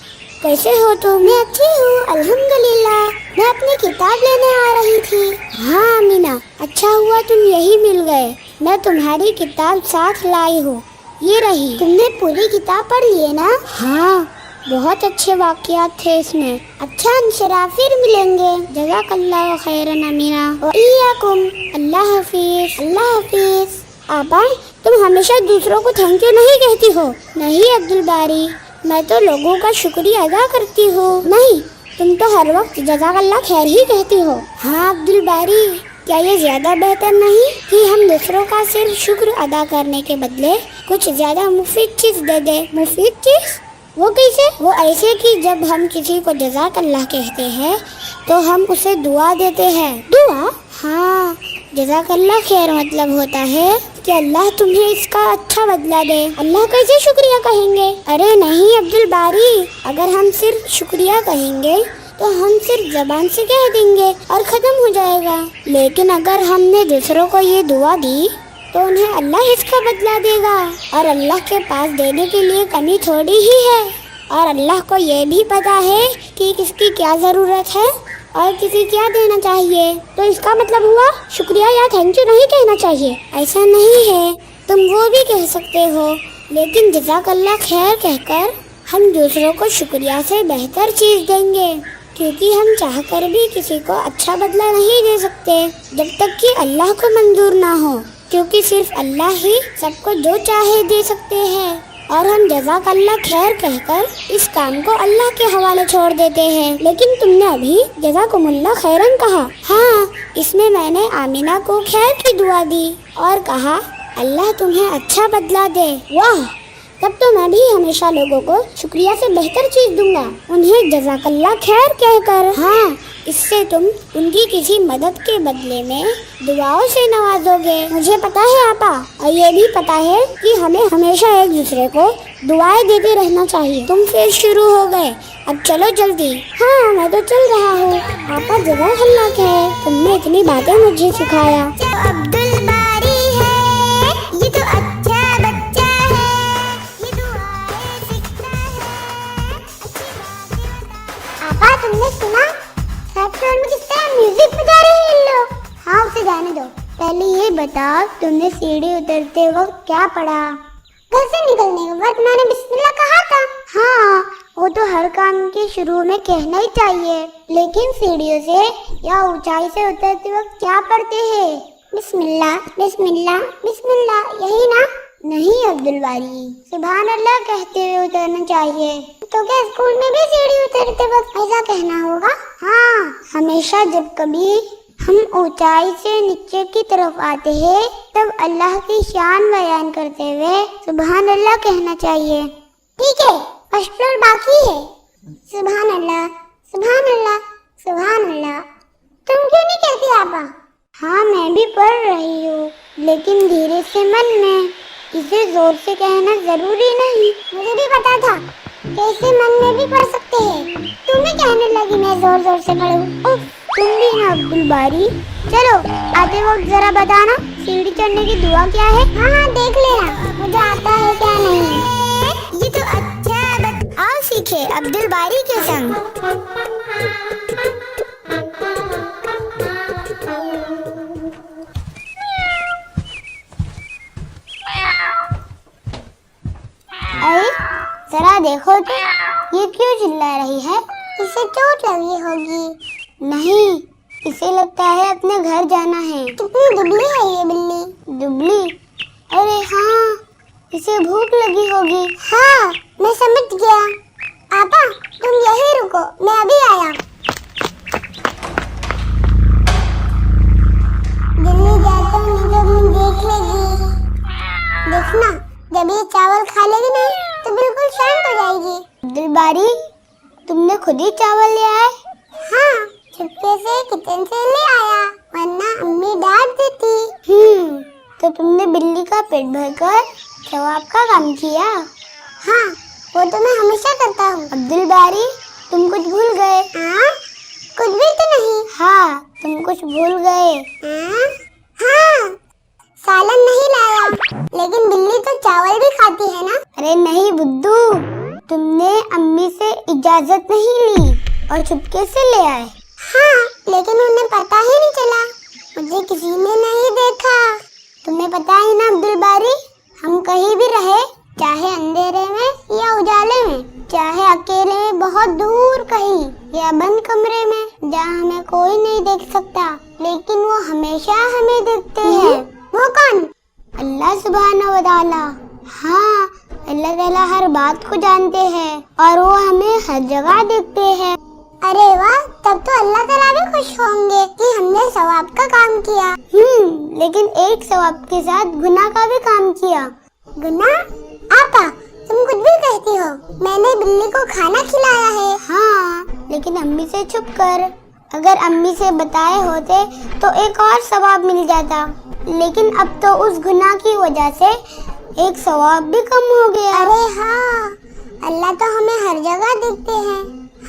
कैसे हो तुम? मैं अच्छी हूँ अल्हम्दुलिल्लाह। मैं अपनी किताब लेने आ रही थी। हाँ अमीना, अच्छा हुआ तुम यही मिल गए। मैं तुम्हारी किताब साथ लाई हूँ, ये रही। तुमने पूरी किताब पढ़ ली है ना? हाँ, बहुत अच्छे वाक़यात थे इसमें। अच्छा अंशरा, फिर मिलेंगे। जज़ाकल्लाहु खैरन अमीना। व इय्याकुम। अल्लाह हाफिज़। अल्लाह हाफिज़। आपा, तुम हमेशा दूसरों को थैंक यू नहीं कहती हो? नहीं अब्दुल बारी, मैं तो लोगों का शुक्रिया अदा करती हूँ। नहीं, तुम तो हर वक्त जज़ाकल्लाह खैर ही कहती हो। हाँ अब्दुल बारी, क्या ये ज्यादा बेहतर नहीं कि हम दूसरों का सिर्फ शुक्र अदा करने के बदले कुछ ज्यादा मुफीद चीज दे दे? मुफीद चीज? वो कैसे? वो ऐसे कि जब हम किसी को जज़ाकल्लाह कहते हैं तो हम उसे दुआ देते हैं। दुआ? हाँ, जज़ाकल्लाह खैर मतलब होता है कि अल्लाह तुम्हें इसका अच्छा बदला दे। अल्लाह कैसे शुक्रिया कहेंगे? अरे नहीं अब्दुल बारी, अगर हम सिर्फ शुक्रिया कहेंगे तो हम सिर्फ जबान से कह देंगे और खत्म हो जाएगा। लेकिन अगर हमने दूसरों को ये दुआ दी तो उन्हें अल्लाह इसका बदला देगा, और अल्लाह के पास देने के लिए कमी थोड़ी ही है। और अल्लाह को ये भी पता है कि किसकी क्या ज़रूरत है और किसी क्या देना चाहिए। तो इसका मतलब हुआ शुक्रिया या थैंक यू नहीं कहना चाहिए? ऐसा नहीं है, तुम वो भी कह सकते हो, लेकिन जज़ाकल्लाह खैर कहकर हम दूसरों को शुक्रिया से बेहतर चीज़ देंगे, क्योंकि हम चाहकर भी किसी को अच्छा बदला नहीं दे सकते जब तक कि अल्लाह को मंजूर ना हो, क्योंकि सिर्फ अल्लाह ही सबको जो चाहे दे सकते हैं। और हम जज़ाकल्लाह खैर कहकर इस काम को अल्लाह के हवाले छोड़ देते हैं। लेकिन तुमने अभी जज़ाकुमुल्लाह खैरन कहा। हाँ, इसमें मैंने आमीना को खैर की दुआ दी और कहा अल्लाह तुम्हें अच्छा बदला दे। वाह, तब तो मैं भी हमेशा लोगों को शुक्रिया से बेहतर चीज दूंगा, उन्हें जज़ाकल्लाह खैर कहकर। हाँ, इससे तुम उनकी किसी मदद के बदले में दुआओं से नवाजोगे। मुझे पता है आपा, और ये भी पता है कि हमें हमेशा एक दूसरे को दुआएं देते रहना चाहिए। तुम फिर शुरू हो गए, अब चलो जल्दी। हाँ, मैं तो चल रहा हूँ। आपा जज़ाकल्लाह खैर, तुमने इतनी बातें मुझे सिखाया। अब्दुल बारी है, ये तो अच्छा बच्चा है, ये दुआएं सीखता है, अच्छी बातें। आपा तुमने सुना? फ्लोर में किस तरह म्यूजिक बजा रहे हैं इन लोग। हाँ, उसे जाने दो। पहले ये बता, तुमने सीढ़ी उतरते वक्त क्या पढ़ा? घर से निकलने के वक्त मैंने बिस्मिल्लाह कहा था। हाँ, वो तो हर काम के शुरू में कहना ही चाहिए, लेकिन सीढ़ियों से या ऊंचाई से उतरते वक्त क्या पढ़ते हैं? बिस्मिल्लाह बिस्मिल्लाह बिस्मिल्लाह, यही ना? नहीं अब्दुल बारी, सुभान अल्लाह कहते हुए उतरना चाहिए। तो क्या स्कूल में भी सीढ़ी उतरते वक्त ऐसा कहना होगा? हाँ, हमेशा जब कभी हम ऊंचाई से नीचे की तरफ आते हैं तब अल्लाह की शान बयान करते हुए सुभान अल्लाह कहना चाहिए। ठीक है, फर्स्ट फ्लोर बाकी है। सुभान अल्लाह सुभान अल्लाह सुभान अल्लाह। तुम क्यों नहीं कहती आपा? हाँ, मैं भी पढ़ रही हूँ, लेकिन धीरे से मन में, इसे जोर से कहना जरूरी नहीं। मुझे भी पता था, कैसे मन में भी पढ़ सकते हैं। तुम्हें कहने लगी मैं जोर जोर से पढ़ूं। तुम भी ना अब्दुल बारी। चलो आते वक्त जरा बताना सीढ़ी चढ़ने की दुआ क्या है? हाँ, देख लेना मुझे आता है क्या नहीं। ये तो अच्छा आओ सीखे अब्दुल बारी के संग। अरे जरा देखो तो, ये क्यों चिल्ला रही है? इसे चोट लगी होगी। नहीं, इसे लगता है अपने घर जाना है। कितनी दुबली है ये बिल्ली। दुबली? अरे हाँ, इसे भूख लगी होगी। हाँ, मैं समझ गया। आपा, तुम यहीं रुको, मैं अभी आया। दिल्ली जाता हूँ तो तुम देख लेगी। देखना, जब ये चावल खा लेगी ना तो बिल्कुल शांत हो जाएगी। अब्दुल बारी, तुमने खुद ही चावल ले आए? हाँ, चुपके से किचन से ले आया, वरना अम्मी डांट देती। तो तुमने बिल्ली का पेट भरकर सवाब का काम किया? हाँ, वो तो मैं हमेशा करता हूँ। अब्दुल बारी, तुम कुछ भूल गए। कुछ भी तो नहीं। हाँ, तुम कुछ भूल गए। हाँ, सालन नहीं लाया, लेकिन बिल्ली तो चावल भी खाती है ना। अरे नहीं बुद्धू, तुमने अम्मी से इजाजत नहीं ली और चुपके से ले आए। हाँ, लेकिन उन्हें पता ही नहीं चला, मुझे किसी ने नहीं देखा। तुम्हें पता है ना अब्दुल बारी, हम कहीं भी रहे, चाहे अंधेरे में या उजाले में, चाहे अकेले में बहुत दूर कहीं या बंद कमरे में जहाँ हमें कोई नहीं देख सकता, लेकिन वो हमेशा हमें देखते हैं। वो कौन? अल्लाह सुब्हानहू व तआला। हाँ, अल्लाह ताला हर बात को जानते हैं और वो हमें हर जगह देखते हैं। अरे वाह, तब तो अल्लाह ताला भी खुश होंगे कि हमने सवाब का काम किया। लेकिन एक सवाब के साथ गुनाह का भी काम किया। गुनाह? आपा, तुम कुछ भी कहती हो। मैंने बिल्ली को खाना खिलाया है। हाँ, लेकिन अम्मी से छुप कर। अगर अम्मी से बताए होते तो एक और सवाब मिल जाता, लेकिन अब तो उस गुनाह की वजह से एक सवाब भी कम हो गया। अरे हाँ, अल्लाह तो हमें हर जगह देखते हैं,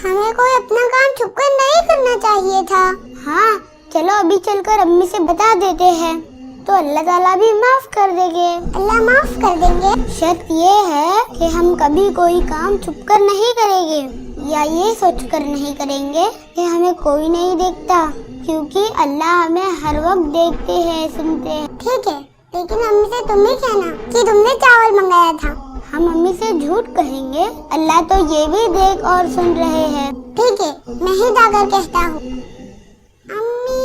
हमें कोई अपना काम छुपकर नहीं करना चाहिए था। हाँ, चलो अभी चलकर अम्मी से बता देते हैं, तो अल्लाह ताला भी माफ कर देंगे। अल्लाह माफ कर देंगे? शर्त ये है कि हम कभी कोई काम छुपकर नहीं करेंगे या ये सोचकर नहीं करेंगे कि हमें कोई नहीं देखता, क्योंकि अल्लाह हमें हर वक्त देखते हैं, सुनते हैं। ठीक है, लेकिन अम्मी से तुम ही कहना कि तुमने चावल मंगाया था। हम अम्मी से झूठ कहेंगे, अल्लाह तो ये भी देख और सुन रहे हैं। ठीक है, मैं ही जाकर कहता हूँ। अम्मी,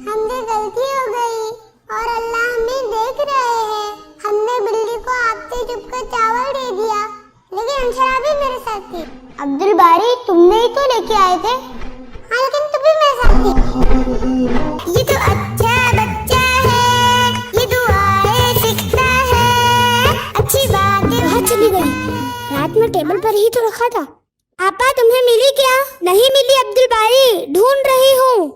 हमसे गलती हो गई और अल्लाह हमें देख रहे हैं। हमने बिल्ली को आपसे छुपकर चावल दे दिया, लेकिन अंशरा भी मेरे साथ थी। अब्दुल बारी, तुमने ही तो लेके आए थे। हाँ, लेकिन तुम भी मेरे साथ थी। ये तो अच्छा बच्चा है, ये दुआएं सीखता है, अच्छी बात है। कहाँ चली गई? रात में टेबल पर ही तो रखा था। आपा, तुम्हें मिली क्या? नहीं मिली अब्दुल बारी, ढूंढ रही हूँ।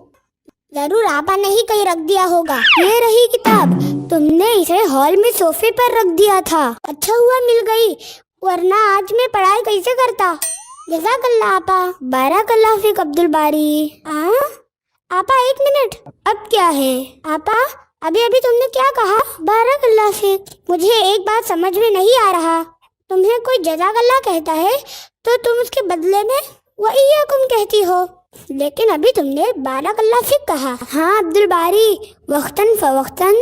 जरूर आपा ने ही कहीं रख दिया होगा। ये रही किताब, तुमने इसे हॉल में सोफे पर रख दिया था। अच्छा हुआ मिल गई, वरना आज मैं पढ़ाई कैसे करता। जज़ाकल्लाह आपा। बारकल्लाह फीक अब्दुल बारी। आपा एक मिनट, अब क्या है? आपा, अभी अभी तुमने क्या कहा? बारकल्लाह फीक। मुझे एक बात समझ में नहीं आ रहा, तुम्हें कोई जज़ाकल्लाह कहता है तो तुम उसके बदले में वइय्याकुम कहती हो, लेकिन अभी तुमने बारकल्लाह फीक कहा। हाँ अब्दुल बारी, वक्तन फवक्तन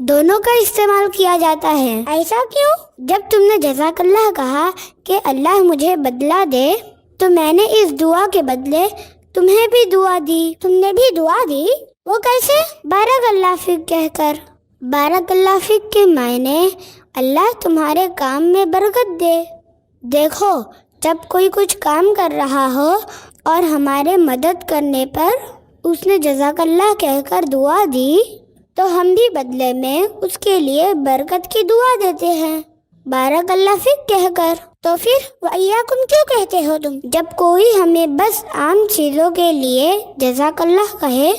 दोनों का इस्तेमाल किया जाता है। ऐसा क्यों? जब तुमने जज़ाकल्लाह कहा कि अल्लाह मुझे बदला दे, तो मैंने इस दुआ के बदले तुम्हें भी दुआ दी। तुमने भी दुआ दी? वो कैसे? बारकल्लाह फीक कहकर। बारकल्लाह फीक के मायने अल्लाह तुम्हारे काम में बरकत दे। देखो, जब कोई कुछ काम कर रहा हो और हमारे मदद करने पर उसने जज़ाकल्लाह कहकर दुआ दी, तो हम भी बदले में उसके लिए बरकत की दुआ देते हैं, बारकल्लाह फीक कहकर। तो फिर वइय्याकुम क्यों कहते हो तुम? जब कोई हमें बस आम चीज़ों के लिए जज़ाकल्लाह कहे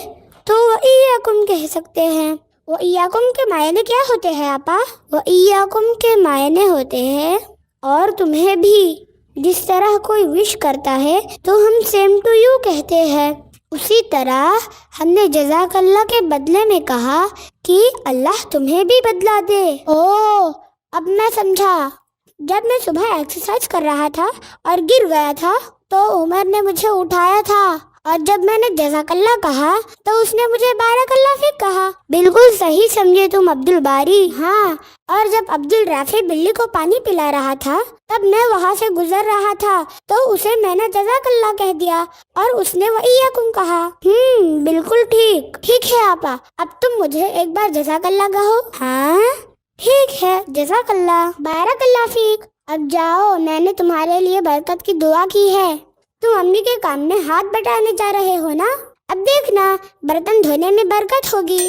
तो वइय्याकुम कह सकते हैं। वइय्याकुम के मायने क्या होते हैं आपा? वइय्याकुम के मायने होते हैं और तुम्हें भी। जिस तरह कोई विश करता है तो हम सेम टू यू कहते हैं, उसी तरह हमने जज़ाकल्लाह के बदले में कहा कि अल्लाह तुम्हें भी बदला दे। ओह, अब मैं समझा। जब मैं सुबह एक्सरसाइज कर रहा था और गिर गया था तो उमर ने मुझे उठाया था और जब मैंने जज़ाकल्लाह कहा तो उसने मुझे बारकल्लाह फीक कहा। बिल्कुल सही समझे तुम अब्दुल बारी। हाँ, और जब अब्दुल राफी बिल्ली को पानी पिला रहा था तब मैं वहाँ से गुजर रहा था तो उसे मैंने जज़ाकल्लाह कह दिया और उसने वइयकुम कहा। बिल्कुल ठीक। ठीक है आपा, अब तुम मुझे एक बार जज़ाकल्लाह कहो। हाँ ठीक है, जज़ाकल्लाह, बारकल्लाह फीक। अब जाओ, मैंने तुम्हारे लिए बरकत की दुआ की है। तुम अम्मी के काम में हाथ बटाने जा रहे हो ना? अब देखना बर्तन धोने में बरकत होगी।